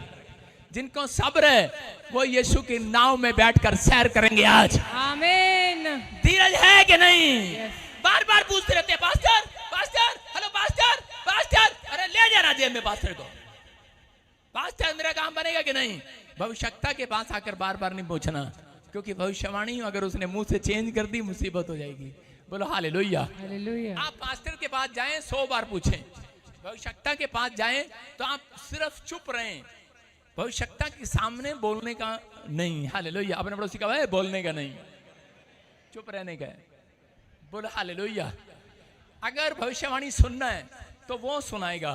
जिनको सब्र है वो यीशु की नाव में बैठकर सैर करेंगे आज। आमीन। धीरज है कि नहीं? बार बार पूछते रहते हैं pastor pastor, hello pastor pastor, अरे ले जाना जेब में पास्टर को, पास्टर मेरा काम बनेगा कि नहीं। भविष्यवक्ता के पास आकर बार बार नहीं पूछना, क्योंकि भविष्यवाणी अगर उसने मुंह से चेंज कर दी मुसीबत हो जाएगी। बोलो हालेलुया। आप पास्टर के पास जाएं 100 बार पूछें, भविष्यवक्ता के पास जाएं तो आप सिर्फ चुप रहें, भविष्यवक्ता के सामने बोलने का नहीं। हालेलुया। अपने पड़ोसी का है बोलने का नहीं, चुप रहने का है। बोलो हालेलुया। अगर भविष्यवाणी सुनना है तो वो सुनाएगा,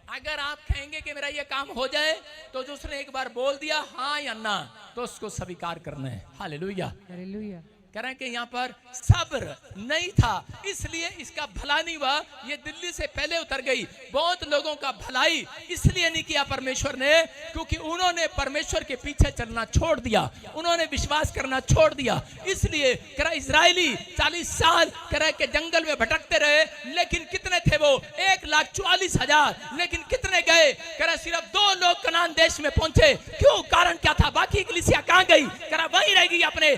अगर आप कहेंगे कि मेरा ये काम हो जाए तो जो उसने एक बार बोल दिया हाँ या ना तो उसको स्वीकार करना है। हालेलुया। हालेलुया। कह रहे हैं कि यहाँ पर सब्र नहीं था, इसलिए इसका भला नहीं हुआ, ये दिल्ली से पहले उतर गई। बहुत लोगों का भलाई इसलिए नहीं किया परमेश्वर ने, क्योंकि उन्होंने परमेश्वर के पीछे चलना छोड़ दिया, उन्होंने विश्वास करना छोड़ दिया। इसलिए कह रहा इजरायली 40 साल कह रहा के जंगल में भटकते रहे, लेकिन कितने थे वो? 1,44,000। लेकिन कितने गए? कह रहा सिर्फ 2 लोग कनान देश में पहुंचे। क्यों? कारण क्या था? बाकी कलीसिया कहां गई? कह रहा वहीं रह गई अपने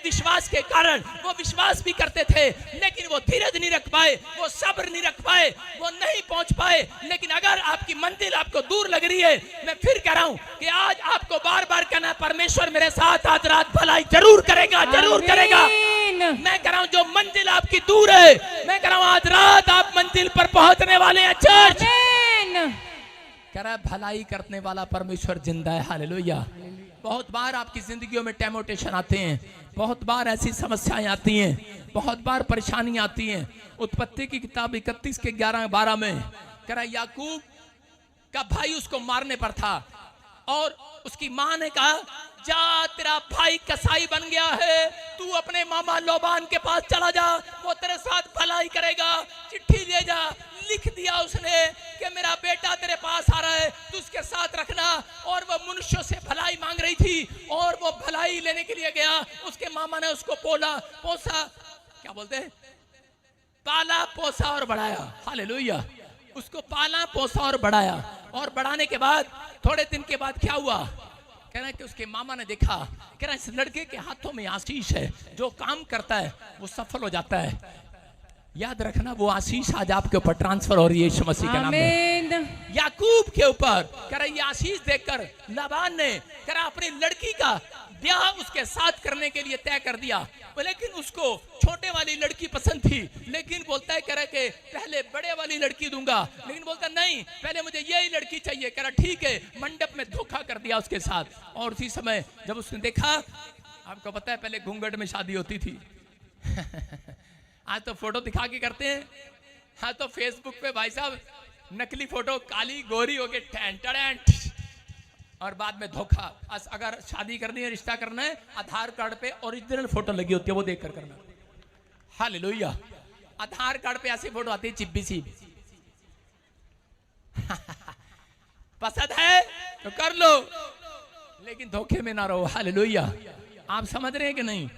विश्वास के कारण। वो विश्वास भी करते थे लेकिन वो धीरज नहीं रख पाए, वो सब्र नहीं रख पाए, वो नहीं पहुंच पाए। लेकिन अगर आपकी मंजिल आपको दूर लग रही है, मैं फिर कह रहा हूं कि आज आपको बार बार कहना परमेश्वर मेरे साथ आज रात भलाई जरूर करेगा, जरूर करेगा। मैं कह रहा हूं जो मंजिल आपकी दूर है, मैं कह रहा हूं आज रात आप मंजिल पर पहुंचने वाले हैं। चर्च कह रहा है भलाई करने वाला परमेश्वर जिंदा है। हालेलुया। बहुत बार आपकी जिंदगियों में टेम्पटेशन आते हैं, बहुत बार ऐसी समस्याएं आती हैं, बहुत बार परेशानियां आती हैं। उत्पत्ति की किताब 31 के 11-12 में कह रहा याकूब का भाई उसको मारने पर था और उसकी मां ने कहा जा तेरा भाई कसाई बन गया है, तू अपने मामा लोबान के पास चला जा, वो तेरे साथ भलाई करेगा। चिट्ठी ले जा। लिख दिया उसने कि मेरा बेटा तेरे पास आ रहा है, तू उसके साथ रखना। और वो मनुष्यों से भलाई मांग रही थी और वो भलाई लेने के लिए गया। उसके मामा ने उसको पोसा, क्या बोलते हैं, पाला पोसा और बढ़ाया। हालेलुया। उसको पाला पोसा और बढ़ाया, और बढ़ाने के बाद थोड़े दिन के बाद क्या हुआ? कह रहा है कि उसके मामा ने देखा, कह रहा है इस लड़के के हाथों में आशीष है, जो काम करता है वो सफल हो जाता है। याद रखना वो आशीष आज आपके ऊपर ट्रांसफर हो रही है यीशु मसीह के नाम में। याकूब के ऊपर कह रहा ये आशीष देखकर लाबान ने कह रहा अपनी लड़की का ब्याह उसके साथ करने के लिए तय कर दिया। लेकिन उसको छोटे वाली लड़की पसंद थी, लेकिन बोलता है कह रहा कि पहले बड़े वाली लड़की दूंगा, लेकिन बोलता नहीं पहले मुझे यही लड़की चाहिए। कह रहा ठीक है। मंडप में धोखा कर दिया उसके साथ। और उसी समय जब उसने देखा, आपको पता है पहले घूंघट में शादी होती थी आज तो फोटो दिखा के करते हैं। हाँ तो फेसबुक पे भाई साहब नकली फोटो काली गोरी हो गए और बाद में धोखा। अगर शादी करनी है, रिश्ता करना है, आधार कार्ड पे ओरिजिनल फोटो लगी होती है, वो देखकर करना। हालेलुया। आधार कार्ड पे ऐसी फोटो आती है चिब्बी सी पसंद है तो कर लो, लेकिन धोखे में ना रहो। हालेलुया। आप समझ रहे हैं कि नहीं?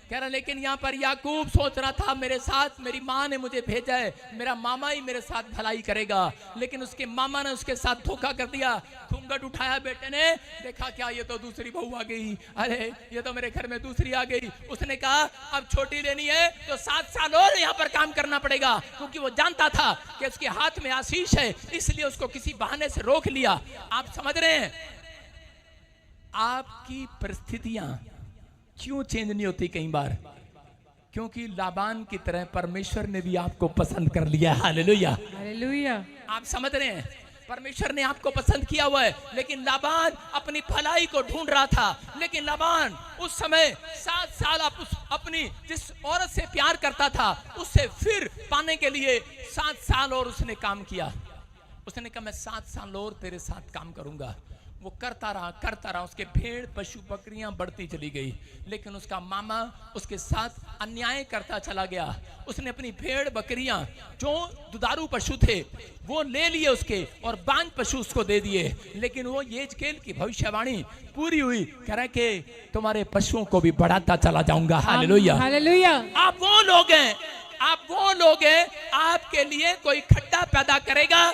कह रहा लेकिन यहाँ पर याकूब सोच रहा था मेरे साथ मेरी माँ ने मुझे भेजा है, मेरा मामा ही मेरे साथ भलाई करेगा। लेकिन उसके मामा ने उसके साथ धोखा कर दिया। घूंघट उठाया बेटे ने, देखा क्या ये तो दूसरी बहू आ गई, अरे ये तो मेरे घर में दूसरी आ गई। उसने कहा अब छोटी लेनी है तो 7 साल और यहाँ पर काम करना पड़ेगा, क्योंकि वो जानता था कि उसके हाथ में आशीष है, इसलिए उसको किसी बहाने से रोक लिया। आप समझ रहे हैं? आपकी परिस्थितियां क्यों चेंज नहीं होती? कई बार क्योंकि लाबान की तरह परमेश्वर ने भी आपको पसंद कर लिया है। हालेलुया। हालेलुया। आप समझ रहे हैं, परमेश्वर ने आपको पसंद किया हुआ है। लेकिन लाबान अपनी भलाई को ढूंढ रहा था। लेकिन लाबान उस समय 7 साल अपनी जिस औरत से प्यार करता था उससे फिर पाने के लिए 7 साल और उसने काम किया। उसने कहा मैं 7 साल और तेरे साथ काम करूंगा। वो करता रहा। उसके भेड़ पशु बकरियां बढ़ती चली गई। लेकिन उसका मामा उसके साथ अन्याय करता चला गया। उसने अपनी भेड़ बकरियां जो दुधारू पशु थे वो ले लिए उसके, और बांझ पशु उसको दे दिए। लेकिन वो यिजकेल की भविष्यवाणी पूरी हुई, कह रहा कि तुम्हारे पशुओं को भी बढ़ाता चला जाऊंगा। हालेलुया। हालेलुया। आप वो लोग हैं आपके लिए कोई खड्डा पैदा करेगा,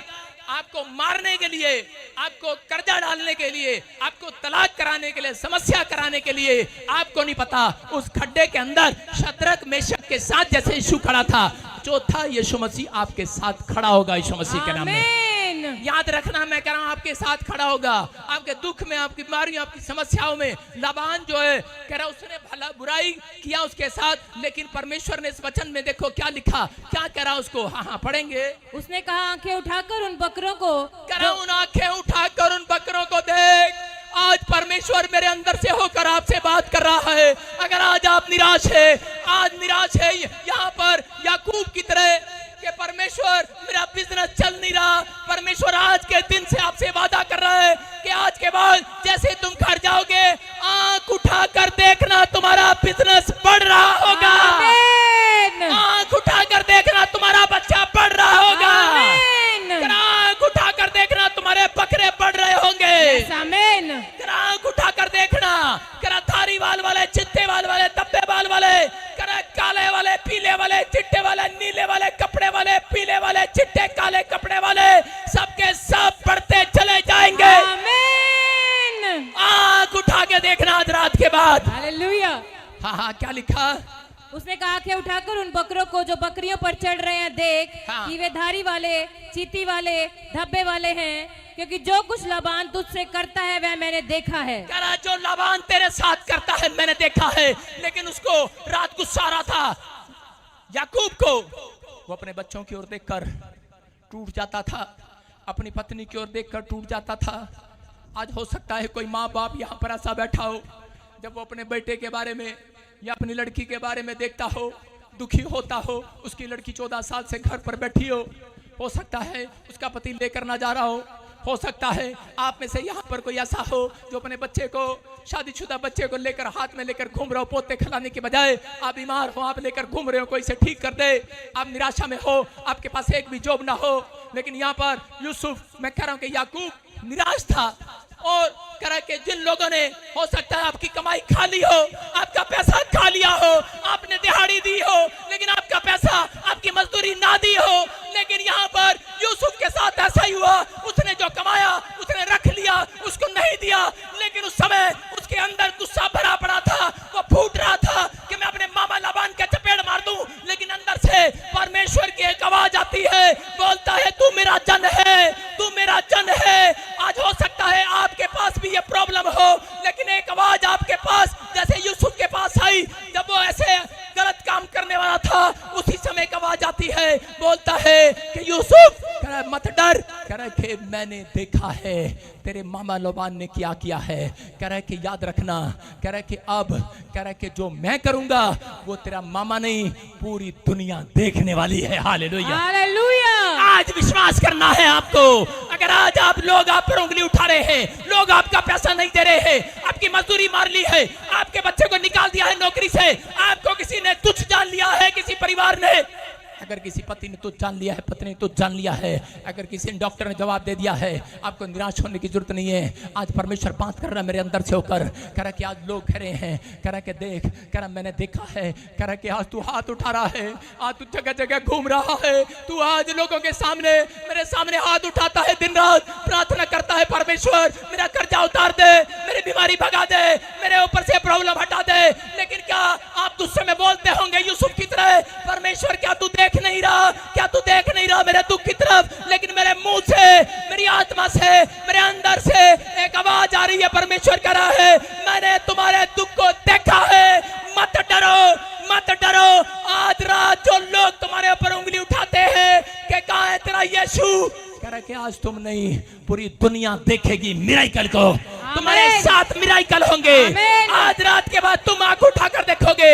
आपको मारने के लिए, आपको कर्जा डालने के लिए, आपको तलाक कराने के लिए, समस्या कराने के लिए। आपको नहीं पता उस खड्डे के अंदर शद्रक मेशक के साथ जैसे यीशु खड़ा था, चौथा यीशु मसीह आपके साथ खड़ा होगा यीशु मसीह के नाम में। याद रखना, मैं कह रहा हूं आपके साथ खड़ा होगा, आपके दुख में, आपकी बीमारियों, आपकी समस्याओं में। लाबान जो है कह रहा उसने भला बुराई किया उसके साथ, लेकिन परमेश्वर ने इस वचन में देखो क्या लिखा, क्या कह रहा उसको। हाँ पढ़ेंगे। उसने कहा आंखें उठाकर उन बकरों को, कह रहा उन आंखें उठाकर उन बकरों को देख। आज परमेश्वर मेरे अंदर से होकर आपसे बात कर रहा है। अगर आज आप निराश है यहाँ पर याकूब की तरह कि परमेश्वर मेरा बिजनेस चल नहीं रहा, परमेश्वर आज के दिन से आपसे वादा कर रहा है कि आज के बाद जैसे तुम घर जाओगे आंख उठाकर देखना तुम्हारा बिजनेस बढ़ रहा होगा। आंख उठाकर देखना तुम्हारा बच्चा बढ़ रहा होगा। आंख उठाकर देखना तुम्हारे बकरे बढ़ रहे होंगे। आंख उठाकर देखना, धारी बाल वाले, चिट्टे बाल वाले, धब्बे बाल वाले, काले वाले, पीले वाले, चिट्टे वाले, नीले वाले कपड़े वाले, पीले वाले, चिट्टे काले कपड़े वाले, सबके सब बढ़ते चले जाएंगे। आंख उठा के देखना आज रात के बाद। हालेलुया। हाँ क्या लिखा। उसने कहा आंखें उठाकर उन बकरों को जो बकरियों पर चढ़ रहे हैं देख। हाँ। कि वे धारी वाले, चीती वाले, धब्बे वाले हैं, क्योंकि जो कुछ लाबान तुझसे करता है वह मैंने देखा है। कह रहा जो लाबान तेरे साथ करता है मैंने देखा है। लेकिन उसको रात गुस्सा आ रहा था याकूब को। वो अपने बच्चों की ओर देखकर टूट जाता था, अपनी पत्नी की ओर देखकर टूट जाता था। आज हो सकता है कोई माँ बाप यहाँ पर ऐसा बैठा हो, जब वो अपने बेटे के बारे में या अपनी लड़की के बारे में देखता हो, दुखी होता हो। उसकी लड़की 14 साल से घर पर बैठी हो सकता है उसका पति लेकर ना जा रहा हो सकता है आप में से यहाँ पर कोई ऐसा हो जो अपने बच्चे को, शादीशुदा बच्चे को लेकर हाथ में लेकर घूम रहे हो, पोते खिलाने के बजाय आप बीमार हो, आप लेकर घूम रहे हो, कोई से ठीक कर दे। आप निराशा में हो, आपके पास एक भी जॉब ना हो। लेकिन यहाँ पर यूसुफ, मैं कह रहा हूँ कि याकूब निराश था और कह रहा कि जिन लोगों ने, हो सकता है आपकी कमाई खाली हो, आपका पैसा खा लिया हो, आपने दिहाड़ी दी हो, लेकिन आपका पैसा, आपकी मजदूरी ना दी हो। लेकिन यहाँ पर यूसुफ के साथ ऐसा ही हुआ, उसने जो कमाया उसने रख लिया, उसको नहीं दिया। लेकिन उस समय उसके अंदर गुस्सा भरा पड़ा था, वो फूट रहा था कि मैं अपने मामा लाबान के चपेट मार दूं। लेकिन अंदर से परमेश्वर की एक आवाज आती है, बोलता है तू मेरा जन है, तू मेरा जन है। आज हो सकता है आपके पास भी ये प्रॉब्लम हो, लेकिन एक आवाज आपके पास जैसे यूसुफ के पास आई, जब वो ऐसे गलत काम करने वाला था, उसी समय एक आवाज आती है, बोलता है कि यूसुफ मत डर, कह रहा है कि मैंने देखा है तेरे मामा लाबान ने क्या किया है। कह रहा है कि याद रखना, कह रहा है कि अब, कह रहा है कि जो मैं करूंगा वो तेरा मामा नहीं पूरी दुनिया देखने वाली है। हालेलुया। हालेलुया। आज विश्वास करना है आपको। अगर आज आप लोग आप पर उंगली उठा रहे हैं, लोग आपका पैसा नहीं दे रहे हैं, आपकी मजदूरी मार ली है, आपके बच्चे को निकाल दिया है नौकरी से, आपको किसी ने तुच्छ जान लिया है, किसी परिवार ने, अगर किसी पति ने तुझ जान लिया है, पत्नी ने तुझ जान लिया है, अगर किसी डॉक्टर ने जवाब दे दिया है, आपको निराश होने की जरूरत नहीं है। आज परमेश्वर बात कर रहा है मेरे अंदर से होकर, कह रहा कि आज लोग कह रहे हैं, कह रहा कि देख, कह रहा मैंने देखा है, कह रहा कि आज तू हाथ उठा रहा है, आज तू जगह जगह घूम रहा है, तू आज लोगों के सामने, मेरे सामने हाथ उठाता है, दिन रात प्रार्थना करता है, परमेश्वर मेरा कर्जा उतार दे, मेरी बीमारी भगा दे, मेरे ऊपर से प्रॉब्लम हटा दे। लेकिन क्या आप गुस्से में बोलते होंगे यूसुफ की तरह, परमेश्वर क्या तू देख नहीं रहा, क्या तू देख नहीं रहा मेरे दुख की तरफ? लेकिन मेरे मुंह से, मेरी आत्मा से, मेरे अंदर से एक आवाज आ रही है, परमेश्वर कह रहा है मैंने तुम्हारे दुख को देखा है, मत डरो, मत डरो, आज तुम नहीं, पूरी दुनिया देखेगी मिराइकल को। तुम्हारे साथ मिराइकल होंगे। आज रात के बाद तुम आंख उठाकर देखोगे,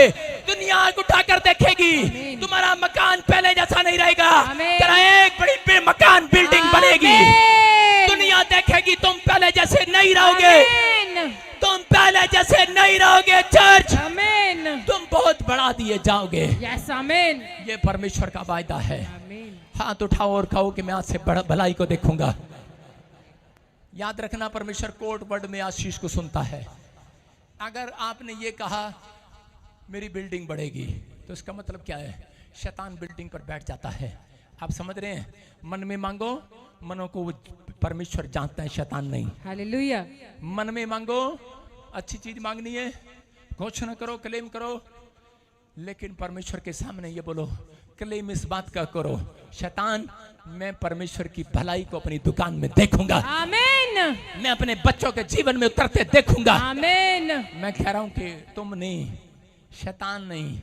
दुनिया आंख उठाकर देखेगी। तुम्हारा मकान पहले जैसा नहीं रहेगा। तेरा एक बड़ी मकान बिल्डिंग बनेगी। दुनिया देखेगी तुम पहले जैसे नहीं रहोगे। तुम पहले जैसे नहीं रहोगे चर्च। तुम बहुत बढ़ा दिए जाओगे। यस आमीन। ये परमेश्वर का वायदा है। हाथ उठाओ और कहो कि मैं आज से भलाई को देखूंगा। याद रखना, परमेश्वर कोड वर्ड में आशीष को सुनता है। अगर आपने ये कहा मेरी बिल्डिंग बढ़ेगी, तो इसका मतलब क्या है? शैतान बिल्डिंग पर बैठ जाता है। आप समझ रहे हैं? मन में मांगो, मनों को परमेश्वर जानता है, शैतान नहीं। हालेलुया। मन में मांगो, अच्छी चीज मांगनी है, घोषणा करो, क्लेम करो, लेकिन परमेश्वर के सामने ये बोलो, क्लेम इस बात का करो, शैतान मैं परमेश्वर की भलाई को अपनी दुकान में देखूंगा। आमीन। मैं अपने बच्चों के जीवन में उतरते देखूंगा। आमीन। मैं कह रहा हूं कि तुम नहीं, शैतान नहीं,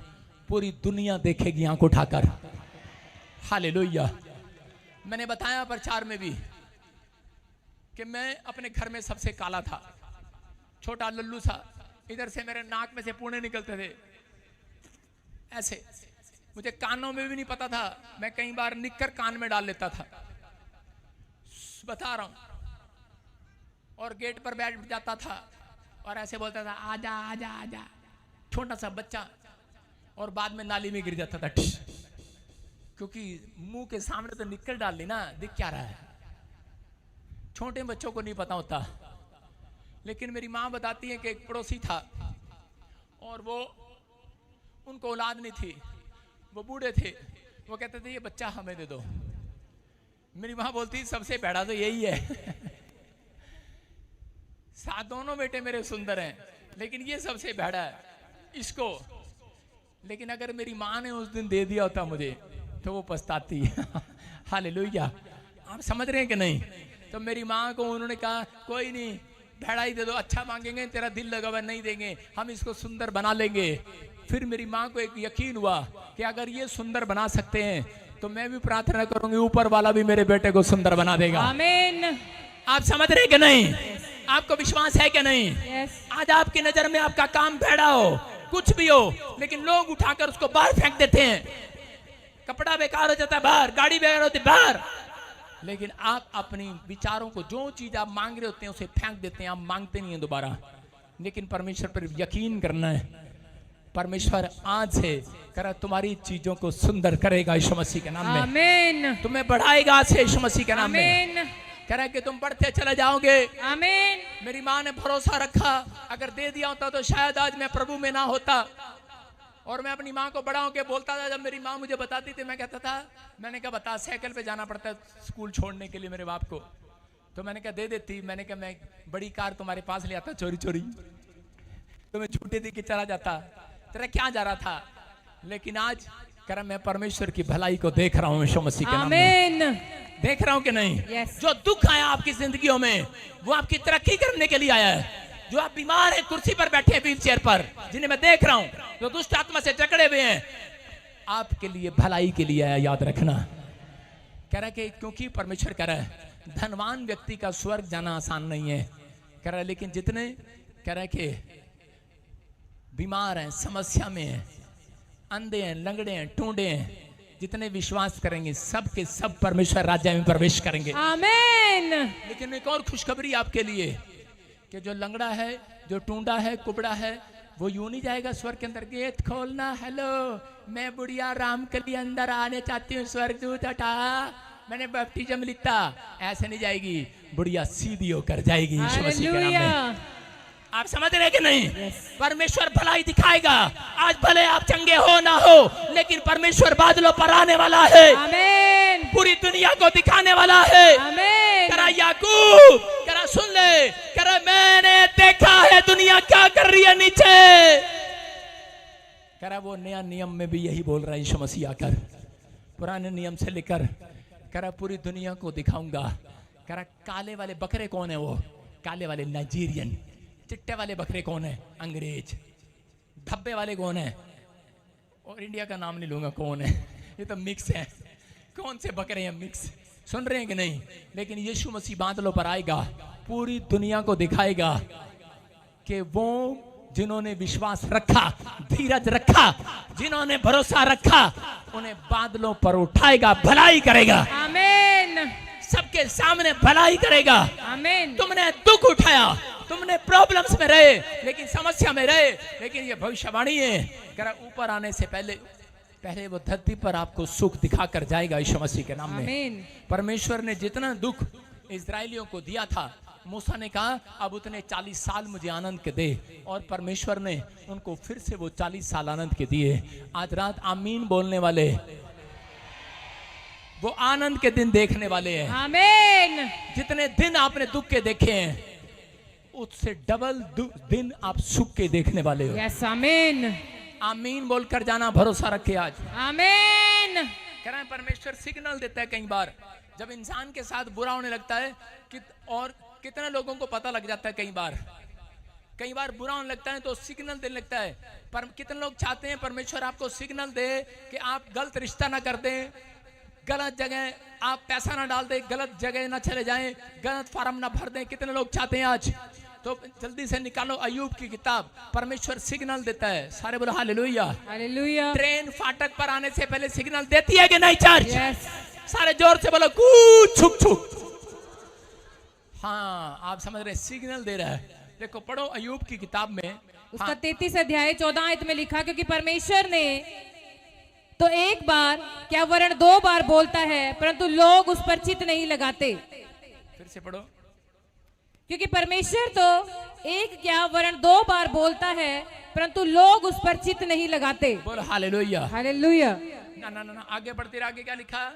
पूरी दुनिया देखेगी आंख उठाकर। हालेलुया। मैंने बताया प्रचार में भी कि मैं अपने घर में सबसे काला था, छोटा लल्लू सा। इधर से मेरे नाक में से पूने निकलते थे ऐसे। मुझे कानों में भी नहीं पता था, मैं कई बार निक्कर कान में डाल लेता था, बता रहा हूं। और गेट पर बैठ जाता था और ऐसे बोलता था आजा आजा आजा, छोटा सा बच्चा। और बाद में नाली में गिर जाता था, क्योंकि मुंह के सामने तो निक्कर डाल ली ना, दिख क्या रहा है। छोटे बच्चों को नहीं पता होता। लेकिन मेरी माँ बताती है कि एक पड़ोसी था और वो, उनको औलाद नहीं थी, वो बूढ़े थे। वो कहते थे ये बच्चा हमें दे दो। मेरी माँ बोलती सबसे बड़ा तो यही है। साथ दोनों बेटे मेरे सुंदर हैं, लेकिन ये सबसे बड़ा है, इसको। लेकिन अगर मेरी माँ ने उस दिन दे दिया होता मुझे, तो वो पछताती है। हालेलुया। आप समझ रहे हैं कि नहीं? तो मेरी माँ को उन्होंने कहा कोई नहीं, भेड़ा ही दे दो, अच्छा मांगेंगे, तेरा दिल लगा हुआ नहीं देंगे, हम इसको सुंदर बना लेंगे। फिर मेरी माँ को एक यकीन हुआ कि अगर ये सुंदर बना सकते हैं तो मैं भी प्रार्थना करूंगी, ऊपर वाला भी मेरे बेटे को सुंदर बना देगा। आमीन। आप समझ रहे कि नहीं? आपको विश्वास है कि नहीं? आज आपकी नजर में आपका काम भेड़ा हो, कुछ भी हो, लेकिन लोग उठाकर उसको बाहर फेंक देते हैं। कपड़ा बेकार हो जाता है बाहर, गाड़ी बेकार होती है बाहर, लेकिन आप अपनी विचारों को, जो चीज आप मांग रहे होते हैं उसे फेंक देते हैं, आप मांगते नहीं है दोबारा। लेकिन परमेश्वर पर यकीन करना है। परमेश्वर आज से कर तुम्हारी चीजों को सुंदर करेगा यीशु मसीह के नाम में। आमीन। तुम्हें बढ़ाएगा आज से यीशु मसीह के नाम में। कह रहा है कि तुम बढ़ते चले जाओगे। आमीन। मेरी माँ ने भरोसा रखा, अगर दे दिया होता तो शायद आज मैं प्रभु में ना होता। और मैं अपनी माँ को बड़ा होके बोलता था, जब मेरी माँ मुझे बताती थी, मैं कहता था, मैंने कहा बता साइकिल पे जाना पड़ता है स्कूल छोड़ने के लिए मेरे बाप को, तो मैंने कहा दे देती। मैंने कहा मैं बड़ी कार तुम्हारे पास ले आता चोरी चोरी, तो मैं झूठे दे के चला जाता, तेरा क्या जा रहा था। लेकिन आज कह रहा मैं परमेश्वर की भलाई को देख रहा हूँ यीशु मसीह के नाम में। देख रहा हूँ कि नहीं? जो दुख आया आपकी जिंदगियों में, वो आपकी तरक्की करने के लिए आया है। जो आप बीमार हैं, कुर्सी पर बैठे हैं, व्हील चेयर पर, जिन्हें मैं देख रहा हूं, जो दुष्ट आत्मा से जकड़े हुए हैं, आपके लिए भलाई के लिए आया, याद रखना। कह रहा है कि क्योंकि परमेश्वर कह रहा है धनवान व्यक्ति का स्वर्ग जाना आसान नहीं है। कह रहा है लेकिन जितने, कह रहा है कि बीमार हैं, समस्या में हैं, अंधे हैं, लंगड़े हैं, टूंडे हैं, जितने विश्वास करेंगे सब के सब परमेश्वर राज्य में प्रवेश करेंगे। आमीन। लेकिन एक और खुशखबरी आपके लिए कि जो लंगड़ा है, जो टूंडा है, कुबड़ा है, वो यूं नहीं जाएगा स्वर्ग के अंदर। गेट खोलना, हेलो मैं बुढ़िया राम के लिए अंदर आने चाहती हूँ, स्वर्ग दूत हटा, मैंने बपटिज्म लिखा, ऐसे नहीं जाएगी। बुढ़िया सीधी होकर जाएगी यीशु मसीह के नाम में। आप समझ रहे कि नहीं? परमेश्वर भलाई दिखाएगा। आज भले आप चंगे हो ना हो, लेकिन परमेश्वर बादलों पर आने वाला है। आमीन। पूरी दुनिया को दिखाने वाला है। आमीन। करा याकूब, करा सुन ले, करा मैंने देखा है दुनिया क्या कर रही है नीचे। करा वो नया नियम में भी यही बोल रहा है यीशु मसीह आकर, पुराने नियम से लेकर, करा पूरी दुनिया को दिखाऊंगा। करा काले वाले बकरे कौन है? वो काले वाले नाइजीरियन, चिट्टे वाले बकरे कौन है? अंग्रेज, धब्बे वाले कौन है? और इंडिया का नाम नहीं लूंगा कौन है, ये तो मिक्स है। कौन से बकरे हैं? मिक्स। सुन रहे हैं कि नहीं? लेकिन यीशु मसीह बादलों पर आएगा, पूरी दुनिया को दिखाएगा कि वो जिन्होंने विश्वास रखा, धीरज रखा, जिन्होंने भरोसा रखा, उन्हें बादलों पर उठाएगा, भलाई करेगा। आमीन। सबके सामने भलाई करेगा। आमीन। तुमने दुख उठाया, तुमने प्रॉब्लम्स में रहे, लेकिन समस्या में रहे, लेकिन ये भविष्यवाणी है कि ऊपर आने से पहले वो धरती पर आपको सुख दिखाकर जाएगा यीशु मसीह के नाम में। आमीन। परमेश्वर ने जितना दुख इजराइलियों को दिया था, मूसा ने कहा अब उतने 40 साल मुझे आनंद के दे, और परमेश्वर ने उनको फिर से वो 40 साल आनंद के दिए। आज रात आमीन बोलने वाले वो आनंद के दिन देखने वाले हैं। आमीन। जितने दिन आपने दुख के देखे हैं, उससे डबल दिन आप सुख के देखने वाले हो। यस, आमीन। आमीन बोलकर जाना, भरोसा रखे आज। आमीन। कह रहे हैं परमेश्वर सिग्नल देता है कई बार, जब इंसान के साथ बुरा होने लगता है कि, और कितने लोगों को पता लग जाता है कई बार बुरा होने लगता है तो सिग्नल देने लगता है। पर कितने लोग चाहते हैं परमेश्वर आपको सिग्नल दे कि आप गलत रिश्ता ना कर दें, गलत जगह आप पैसा ना डाल दें, गलत जगह ना चले जाएं, गलत फार्म ना भर दें। कितने लोग चाहते हैं आज? तो जल्दी से निकालो अय्यूब की किताब, परमेश्वर सिग्नल देता है। सारे बोलो हालेलुया। हालेलुया। ट्रेन फाटक पर आने से पहले सिग्नल देती है कि नहीं चर्च? यस। सारे जोर से बोलो कूच छुक छुक। हाँ, आप समझ रहे, सिग्नल दे रहा है। देखो पढ़ो अय्यूब की किताब में, उसका 33 अध्याय 14 आयत में लिखा, क्योंकि परमेश्वर ने तो एक बार क्या वरण 2 बार बोलता है, परंतु लोग उस पर चित्त नहीं लगाते। फिर से पढ़ो। क्योंकि परमेश्वर तो एक क्या वरण 2 बार बोलता है, परंतु लोग उस पर चित्त नहीं लगाते। बोलो हालेलुया। हालेलुया। ना आगे बढ़ते रहे। आगे क्या लिखा?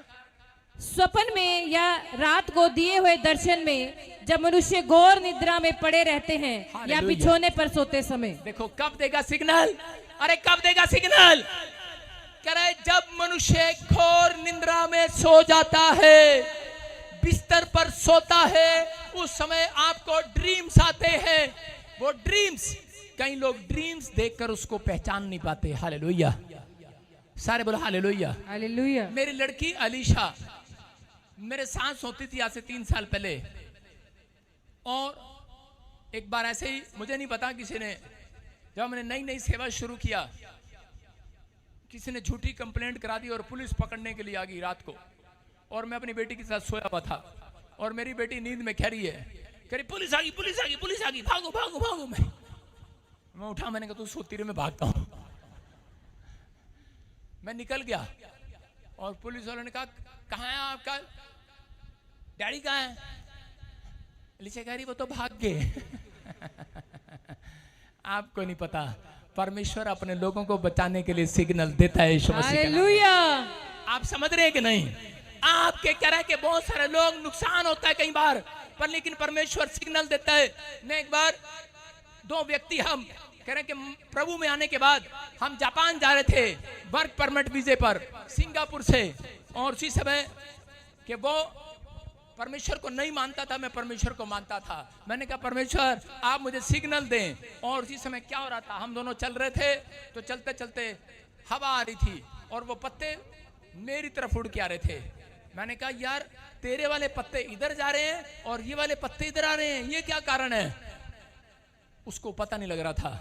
स्वप्न में या रात को दिए हुए दर्शन में, जब मनुष्य घोर निद्रा में पड़े रहते हैं या हालेलुया। बिछोने पर सोते समय। देखो कब देगा सिग्नल? अरे कब देगा सिग्नल? कह रहे जब मनुष्य घोर निद्रा में सो जाता है, बिस्तर पर सोता है, उस समय आपको ड्रीम्स आते हैं। वो ड्रीम्स, कई लोग ड्रीम्स देखकर उसको पहचान नहीं पाते। हालेलुया। सारे बोलो हालेलुया। हालेलुया। मेरी लड़की अलीशा मेरे साथ सोती थी आज से 3 साल पहले, और एक बार ऐसे ही, मुझे नहीं पता किसी ने, जब मैंने नई नई सेवा शुरू किया, किसी ने झूठी कंप्लेंट करा दी और पुलिस पकड़ने के लिए आ गई रात को, और मैं अपनी बेटी के साथ सोया हुआ था, और मेरी बेटी नींद में कह रही है, कह रही पुलिस आ गई, पुलिस आ गई, पुलिस आ गई, भागो भागो भागो। मैं उठा, मैंने कहा तू सोती रहे, मैं भागता हूं। मैं निकल गया, और पुलिस वालों ने कहा कहाँ है आपका डैडी, कहाँ है? अलीशा कह रही वो तो भाग गए। आपको नहीं पता, परमेश्वर अपने लोगों को बचाने के लिए सिग्नल देता है यीशु मसीह के नाम में। हालेलुया। आप समझ रहे हैं कि नहीं? आपके कह रहे कि बहुत सारे लोग, नुकसान होता है कई बार, पर लेकिन परमेश्वर सिग्नल देता है। मैं एक बार 2 व्यक्ति, हम कह रहे कि प्रभु में आने के बाद हम जापान जा रहे थे वर्क परमिट वीजे पर सिंगापुर से, और उसी समय कि वो परमेश्वर को नहीं मानता था, मैं परमेश्वर को मानता था। मैंने कहा परमेश्वर आप मुझे सिग्नल दें, और उसी समय क्या हो रहा था, हम दोनों चल रहे थे, तो चलते चलते हवा आ रही थी और वो पत्ते मेरी तरफ उड़ के आ रहे थे। मैंने कहा यार तेरे वाले पत्ते इधर जा रहे हैं और ये वाले पत्ते इधर आ रहे हैं, ये क्या कारण है? उसको पता नहीं लग रहा था।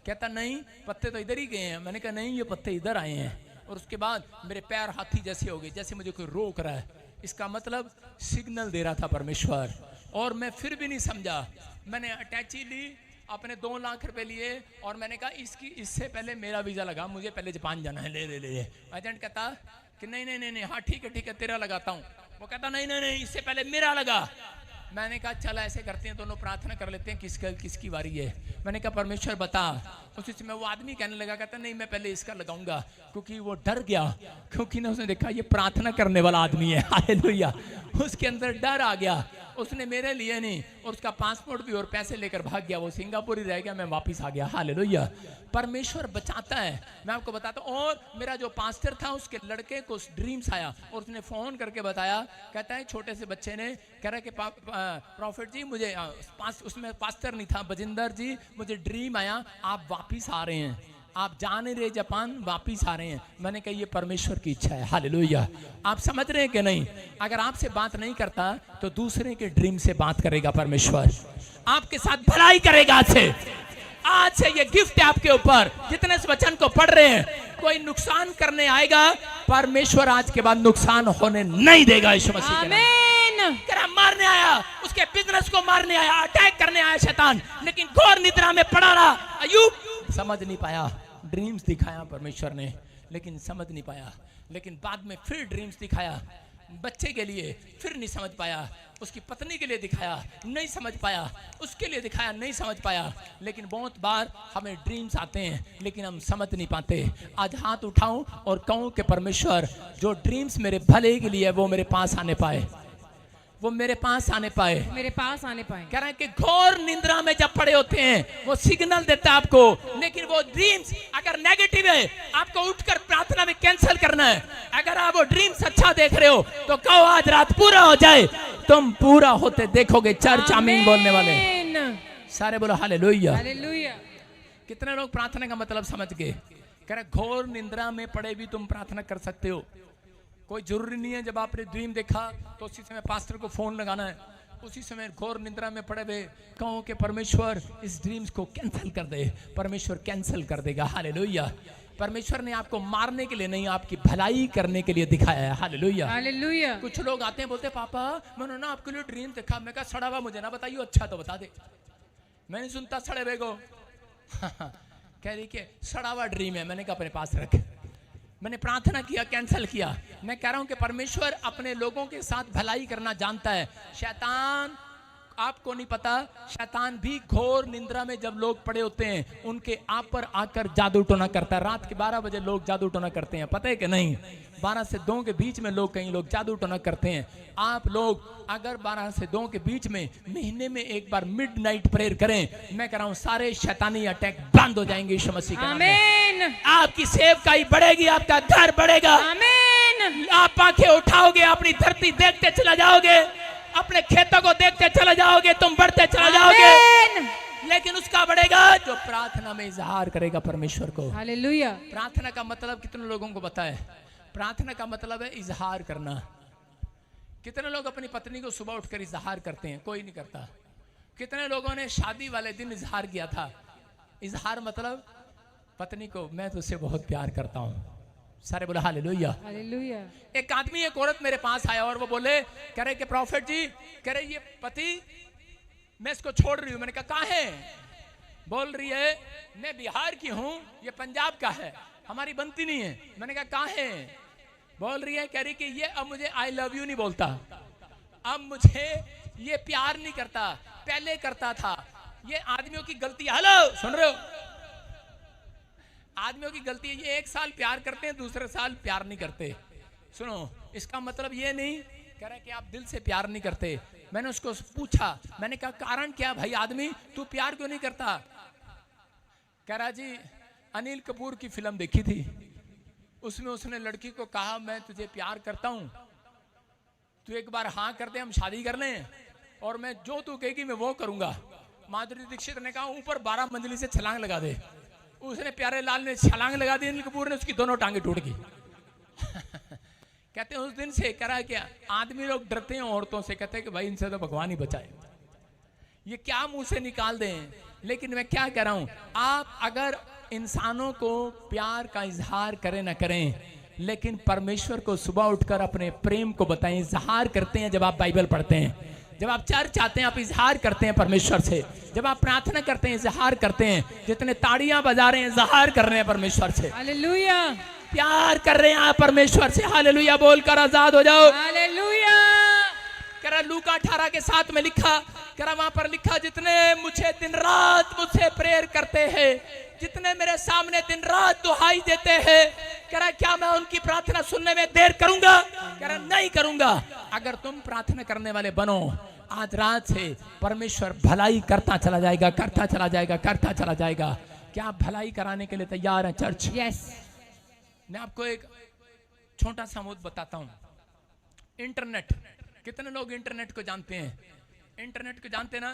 कहता नहीं पत्ते तो इधर ही गए हैं। मैंने कहा नहीं ये पत्ते इधर आए हैं। और उसके बाद मेरे पैर हाथी जैसे हो गए, जैसे मुझे कोई रोक रहा है। इसका मतलब सिग्नल दे रहा था परमेश्वर, और मैं फिर भी नहीं समझा। मैंने अटैची ली, अपने 2 लाख रुपए लिए, और मैंने कहा इससे पहले मेरा वीजा लगा, मुझे पहले जापान जाना है, ले ले ले। एजेंट कहता कि नहीं नहीं नहीं नहीं, हाँ ठीक है तेरा लगाता हूँ। वो कहता नहीं नहीं नहीं इससे पहले मेरा लगा। मैंने कहा चला ऐसे करते हैं, दोनों प्रार्थना कर लेते हैं किसकी बारी है। मैंने कहा परमेश्वर बता। उसी समय वो आदमी कहने लगा, कहता नहीं मैं पहले इसका लगाऊंगा, क्योंकि वो डर गया, क्योंकि ना उसने देखा ये प्रार्थना करने वाला आदमी है। हालेलुया। उसके अंदर डर आ गया, उसने मेरे लिए नहीं, और उसका पासपोर्ट भी और पैसे लेकर भाग गया। वो सिंगापुर ही रह गया, मैं वापिस आ गया। हालेलुया। परमेश्वर बचाता है, मैं आपको बताता हूँ। और मेरा जो पास्टर था उसके लड़के को ड्रीम्स आया, और उसने फोन करके बताया, कहता है छोटे से बच्चे ने कह रहा कि प्रॉफिट जी मुझे उसमें पास्टर नहीं था, बजिंदर जी मुझे ड्रीम आया आप वापिस आ रहे हैं। आप जा नहीं रहे जापान, वापिस आ रहे हैं। मैंने कहा ये परमेश्वर की इच्छा है। हालेलुया। आप समझ रहे हैं कि नहीं? अगर आपसे बात नहीं करता तो दूसरे के ड्रीम से बात करेगा परमेश्वर, आपके साथ भलाई करेगा। आज से ये गिफ्ट है आपके ऊपर। जितने इस वचन को पढ़ रहे हैं, कोई नुकसान करने आएगा, परमेश्वर आज के बाद नुकसान होने नहीं देगा। यीशु मसीह के नाम। मारने आया, उसके बिजनेस को मारने आया, अटैक करने आया शैतान, लेकिन घोर निद्रा में पड़ा रहा। अय्यूब समझ नहीं पाया। ड्रीम्स दिखाया परमेश्वर ने, लेकिन समझ नहीं पाया। लेकिन बाद में फिर ड्रीम्स दिखाया बच्चे के लिए, फिर नहीं समझ पाया। उसकी पत्नी के लिए दिखाया, नहीं समझ पाया। उसके लिए दिखाया, नहीं समझ पाया। लेकिन बहुत बार हमें ड्रीम्स आते हैं, लेकिन हम समझ नहीं पाते। आज हाथ उठाऊं और कहूं कि परमेश्वर, जो ड्रीम्स मेरे भले के लिए है, वो मेरे पास आने पाए, वो मेरे पास आने पाए, मेरे पास आने पाए। कह रहे हैं कि घोर निंद्रा में जब पड़े होते हैं, वो सिग्नल देता है आपको। लेकिन वो ड्रीम्स अगर नेगेटिव है, आपको उठकर प्रार्थना में कैंसिल करना है। अगर आप वो ड्रीम्स अच्छा देख रहे हो तो कहो आज रात पूरा हो जाए। तुम पूरा होते देखोगे। चर्च आमीन बोलने वाले सारे बोलो हालेलुया। हालेलुया। कितने लोग प्रार्थना का मतलब समझ गए? कह रहे घोर निंद्रा में पड़े भी तुम प्रार्थना कर सकते हो। कोई जरूरी नहीं है जब आपने ड्रीम देखा तो उसी समय पास्टर को फोन लगाना है। उसी समय घोर निंद्रा में पड़े हुए कहो कि परमेश्वर इस ड्रीम्स को कैंसिल कर दे। परमेश्वर कैंसिल कर देगा। हालेलुया। परमेश्वर ने आपको मारने के लिए नहीं, आपकी भलाई करने के लिए दिखाया है। हालेलुया। हालेलुया। कुछ लोग आते हैं, बोलते पापा मैंने ना आपके लिए ड्रीम देखा। मैं कहा सड़ा हुआ मुझे ना बताइए, अच्छा तो बता दे। मैं नहीं सुनता सड़े हुए को। कह रही कि सड़ा हुआ ड्रीम है। मैंने कहा अपने पास रख। मैंने प्रार्थना किया, कैंसिल किया। मैं कह रहा हूं कि परमेश्वर अपने लोगों के साथ भलाई करना जानता है। शैतान, आपको नहीं पता, शैतान भी घोर निंद्रा में जब लोग पड़े होते हैं, उनके आप पर आकर जादू टोना करता है। रात के 12 बजे लोग जादू टोना करते हैं, पता है कि नहीं? 12 से 2 के बीच में लोग, कई लोग जादू टोना करते हैं। आप लोग अगर 12 से 2 के बीच में महीने में एक बार मिडनाइट प्रेयर करें, मैं कह रहा हूं सारे शैतानी अटैक बंद हो जाएंगे। यीशु मसीह के नाम में आपकी सेवकाई बढ़ेगी, आपका घर बढ़ेगा। आमीन। आप आंखें उठाओगे, अपनी धरती देखते चला जाओगे, अपने खेतों को देखते चले जाओगे, तुम बढ़ते चले जाओगे। लेकिन उसका बढ़ेगा जो प्रार्थना में इजहार करेगा परमेश्वर को। हालेलुया। प्रार्थना का मतलब कितने लोगों को पता है? प्रार्थना का मतलब है इजहार करना। कितने लोग अपनी पत्नी को सुबह उठकर इजहार करते हैं? कोई नहीं करता। कितने लोगों ने शादी वाले दिन इजहार किया था? इजहार मतलब पत्नी को मैं तुझसे बहुत प्यार करता हूं। सारे बोले हालेलुया। हालेलुया। एक आदमी, एक औरत मेरे पास आया और वो बोले, कह रहे कि प्रॉफिट जी, कह रहे ये पति मैं इसको छोड़ रही हूं। मैंने कहा कहाँ है? बोल रही है मैं बिहार की हूं, ये पंजाब का है, हमारी बनती नहीं है। मैंने कहा कहाँ है? बोल रही है, कह रही कि ये अब मुझे आई लव यू नहीं बोलता, अब मुझे ये प्यार नहीं करता, पहले करता था। ये आदमियों की गलती। हेलो, सुन रहे हो? आदमियों की गलती है। ये एक साल प्यार करते हैं, दूसरे साल प्यार नहीं करते। सुनो, इसका मतलब ये नहीं कह रहा कि आप दिल से प्यार नहीं करते। मैंने उसको पूछा, मैंने कहा कारण क्या भाई आदमी, तू प्यार क्यों नहीं करता? कह रहा जी अनिल कपूर की फिल्म देखी थी, उसमें उसने लड़की को कहा मैं तुझे प्यार करता हूं, तू एक बार हाँ कर दे, हम शादी कर लें, और मैं जो तू कहेगी मैं वो करूंगा। माधुरी दीक्षित ने कहा ऊपर 12 मंजिली से छलांग लगा दे। उसने प्यारे लाल ने छलांग लगा दी, अनिल कपूर ने उसकी दोनों टांगे टूट गई। कहते हैं उस दिन से करा क्या आदमी लोग डरते हैं औरतों से, कहते हैं कि भाई इनसे तो भगवान ही बचाए, ये क्या मुंह से निकाल दें। लेकिन मैं क्या कह रहा हूं, आप अगर इंसानों को प्यार का इजहार करें ना करें, लेकिन परमेश्वर को सुबह उठकर अपने प्रेम को बताएं। इजहार करते हैं जब आप बाइबल पढ़ते हैं, जब आप चर्च आते हैं आप इजहार करते हैं परमेश्वर से, जब आप प्रार्थना करते हैं इजहार करते हैं, जितने ताड़ियां बजा रहे हैं इजहार कर रहे हैं परमेश्वर से। हालेलुया। प्यार कर रहे हैं आप परमेश्वर से। हालेलुया बोलकर आजाद हो जाओ। हालेलुया। करा लूका 18 के 7 में लिखा, करा वहां पर लिखा जितने मुझे दिन रात मुझसे प्रेयर करते हैं, जितने मेरे सामने दिन रात दुहाई देते हैं, कह रहा क्या मैं उनकी प्रार्थना सुनने में देर करूंगा? कह रहा नहीं करूंगा। अगर तुम प्रार्थना करने वाले बनो, आज रात से परमेश्वर भलाई करता चला जाएगा, करता चला जाएगा, करता चला जाएगा। क्या आप भलाई कराने के लिए तैयार हैं चर्च? यस। मैं आपको एक छोटा सा मुद्दा बताता हूं। इंटरनेट, कितने लोग इंटरनेट को जानते हैं? इंटरनेट को जानते ना?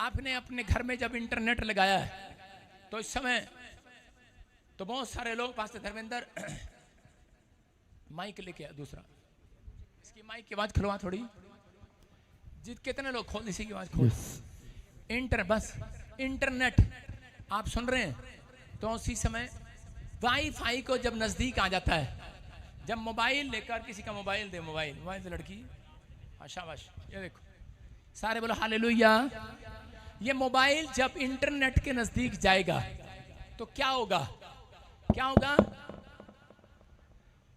आपने अपने घर में जब इंटरनेट लगाया है तो इस समय तो बहुत सारे लोग पास धर्मेंद्र माइक लेके आ दूसरा, इसकी माइक की आवाज खुलवा थोड़ी, कितने लोग खोल, इसी की आवाज खोल। बस इंटरनेट आप सुन रहे हैं, तो उसी समय वाईफाई को जब नजदीक आ जाता है, जब मोबाइल लेकर किसी का मोबाइल दे, मोबाइल से लड़की, शाबाश, ये देखो सारे बोलो हालेलुया। ये मोबाइल जब इंटरनेट के नजदीक जाएगा तो क्या होगा, क्या होगा,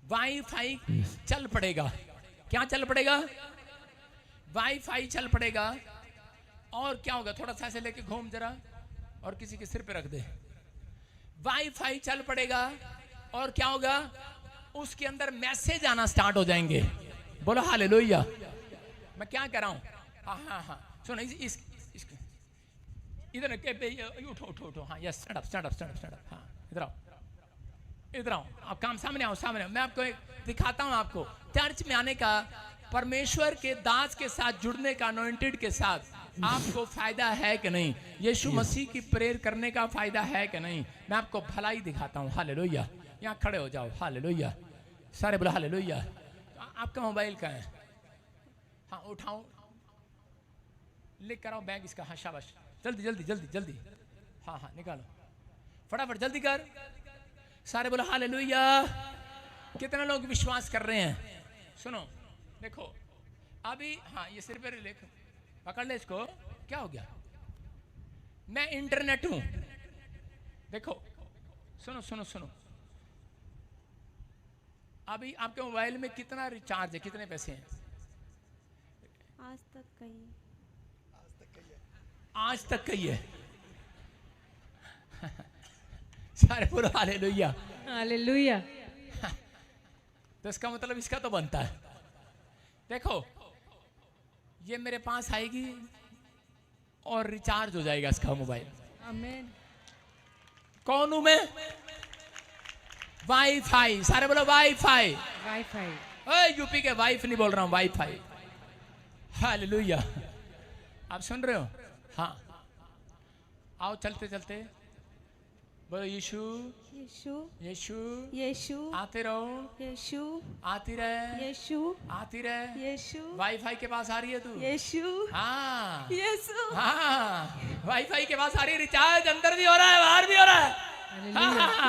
वाईफाई चल पड़ेगा। क्या चल पड़ेगा, वाईफाई चल पड़ेगा। और क्या होगा, थोड़ा सा ऐसे लेके घूम जरा और किसी के सिर पे रख दे, वाईफाई चल पड़ेगा। और क्या होगा, उसके अंदर मैसेज आना स्टार्ट हो जाएंगे। बोलो हालेलुया। मैं क्या कर रहा हूं, हाँ सुनो, इधर उठो उठो उठो, हाँ यस, स्टैंड अप, हाँ इधर आओ, आप काम सामने आओ, सामने आओ। मैं आपको एक दिखाता हूं, आपको चर्च में आने का, परमेश्वर के दास के साथ जुड़ने का, अनॉइंटेड के साथ आपको फायदा है कि नहीं, यीशु मसीह की प्रेयर करने का फायदा है कि नहीं। मैं आपको भलाई दिखाता हूं। हालेलुया। यहाँ खड़े हो जाओ, हालेलुया, सारे बोलो हालेलुया। आपका मोबाइल कहाँ है, हाँ उठाओ, लिख कराओ बैग इसका, हाँ शाबाश, जल्दी जल्दी जल्दी जल्दी, हाँ निकालो फटाफट, जल्दी कर। सारे बोलो हालेलुया। कितने लोग विश्वास कर रहे हैं। सुनो देखो, अभी हाँ ये सिर पर लिख, पकड़ ले इसको। क्या हो गया, मैं इंटरनेट हूं, देखो सुनो सुनो सुनो, अभी आपके मोबाइल में कितना रिचार्ज है, कितने पैसे हैं? आज तक कही है। सारे पूरा हालेलुया हालेलुया। तो इसका मतलब इसका तो बनता है। देखो ये मेरे पास आएगी और रिचार्ज हो जाएगा इसका मोबाइल। आमीन। कौन हूं मैं? वाईफाई। सारे बोलो वाईफाई। यूपी के वाइफ नहीं बोल रहा हूं, वाईफाई। हालेलुया। आप सुन रहे हो? हाँ आओ चलते चलते बोलो यीशु यीशु यीशु यीशु, आते रहो, यीशु आती रहे, यीशु आती रहे। यीशु, वाईफाई के पास आ रही है तू? यीशु हाँ यीशु, हाँ वाईफाई के पास आ रही है। रिचार्ज अंदर भी हो रहा है, बाहर भी हो रहा है।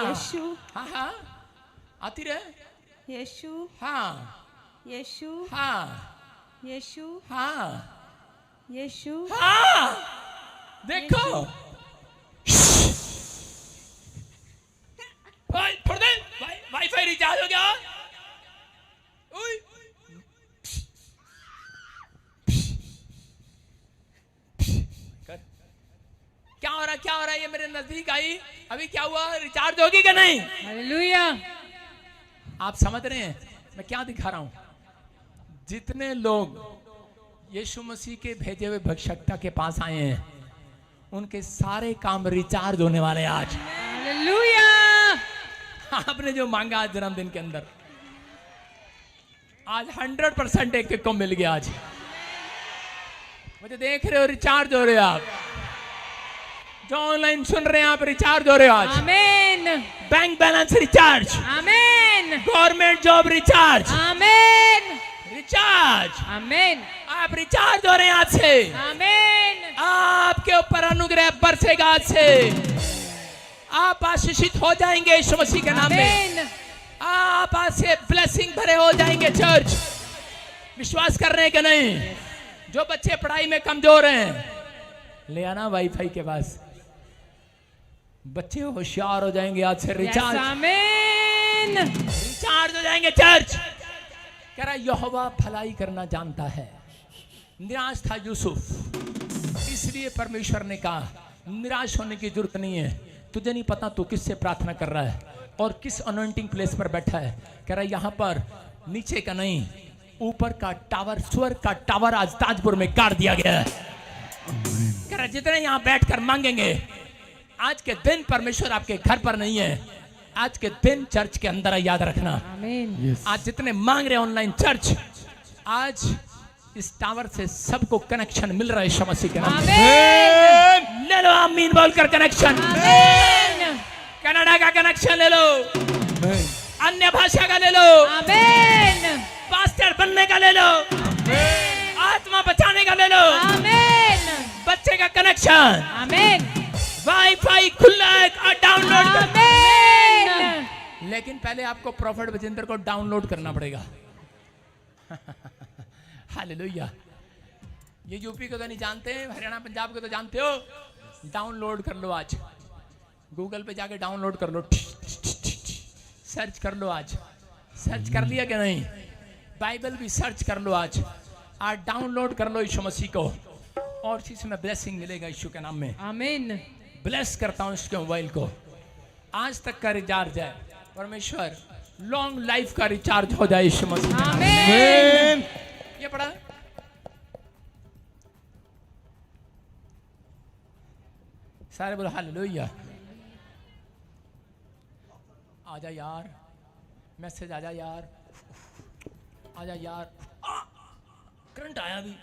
यीशु हाँ आती रहे। यीशु हाँ यीशु हाँ यीशु हाँ यीशु। हाँ देखो थोड़ी देर वाईफाई रिचार्ज हो गया। क्या हो रहा, क्या हो रहा है? ये मेरे नजदीक आई, अभी क्या हुआ, रिचार्ज होगी क्या नहीं? हालेलुया। आप समझ रहे हैं मैं क्या दिखा रहा हूं? जितने लोग यीशु मसीह के भेजे हुए भविष्यवक्ता के पास आए हैं, उनके सारे काम रिचार्ज होने वाले हैं आज। हालेलुया। आपने जो मांगा आज जन्मदिन के अंदर, आज 100% एक को मिल गया। आज मुझे देख रहे हो, रिचार्ज हो रहे हो आप। जो ऑनलाइन सुन रहे हैं आप, रिचार्ज हो रहे हो आज। आमीन। बैंक बैलेंस रिचार्ज, आमीन। गवर्नमेंट जॉब रिचार्ज, आमीन। रिचार्ज, आमीन। आप रिचार्ज हो रहे हैं आज से। आमीन। आपके ऊपर अनुग्रह बरसेगा आज से। आप आशीषित हो जाएंगे यीशु मसीह के नाम में। आप आज से ब्लेसिंग भरे हो जाएंगे। चर्च विश्वास कर रहे हैं कि नहीं? जो बच्चे पढ़ाई में कमजोर हैं, ले आना वाईफाई के पास, बच्चे होशियार हो जाएंगे आज से। रिचार्ज, आमीन। रिचार्ज हो जाएंगे। चर्च कह रहा यहोवा भलाई करना जानता है। निराश था यूसुफ, इसलिए परमेश्वर ने कहा निराश होने की जरूरत नहीं है। तुझे नहीं पता तू किससे प्रार्थना कर रहा है और किस अनॉइंटिंग प्लेस पर बैठा है। कह रहा यहाँ पर नीचे का नहीं, ऊपर का टावर, स्वर्ग का टावर आज ताजपुर में गाड़ दिया गया है। कह रहा जितने यहाँ बैठकर मांगेंगे, आज के दिन परमेश्वर आपके घर पर नहीं है, आज के दिन चर्च के अंदर है, याद रखना। आमीन। आज जितने मांग रहे ऑनलाइन चर्च, आज इस टावर से सबको कनेक्शन मिल रहा है यीशु मसीह के नाम में। ले लो आमीन बोलकर कनेक्शन। कनाडा का कनेक्शन ले लो, अन्य भाषा का ले लो, आमीन पास्टर बनने का ले लो, आत्मा बचाने का ले लो, आमीन बच्चे का कनेक्शन, आमीन वाईफाई खुला है, डाउनलोड कर। आमीन। लेकिन पहले आपको प्रॉफिट बजिंदर को डाउनलोड करना पड़ेगा। हालेलुया। ये यूपी को तो नहीं जानते, हरियाणा पंजाब को तो जानते हो। डाउनलोड कर लो आज, गूगल पे जाके डाउनलोड कर लो, सर्च कर लो आज। सर्च कर लिया कि नहीं? बाइबल भी सर्च कर लो आज डाउनलोड कर लो यीशु मसीह को, और चीज में ब्लेसिंग मिलेगा यीशु के नाम में। आमीन। ब्लेस करता हूं इसके मोबाइल को, आज तक का रिचार्ज है। परमेश्वर लॉन्ग लाइफ का रिचार्ज हो जाए यीशु मसीह। आमीन। ये पढ़ा, सारे बोलो हालेलुया। आजा यार, मैसेज आजा यार, आजा यार। करंट आया अभी।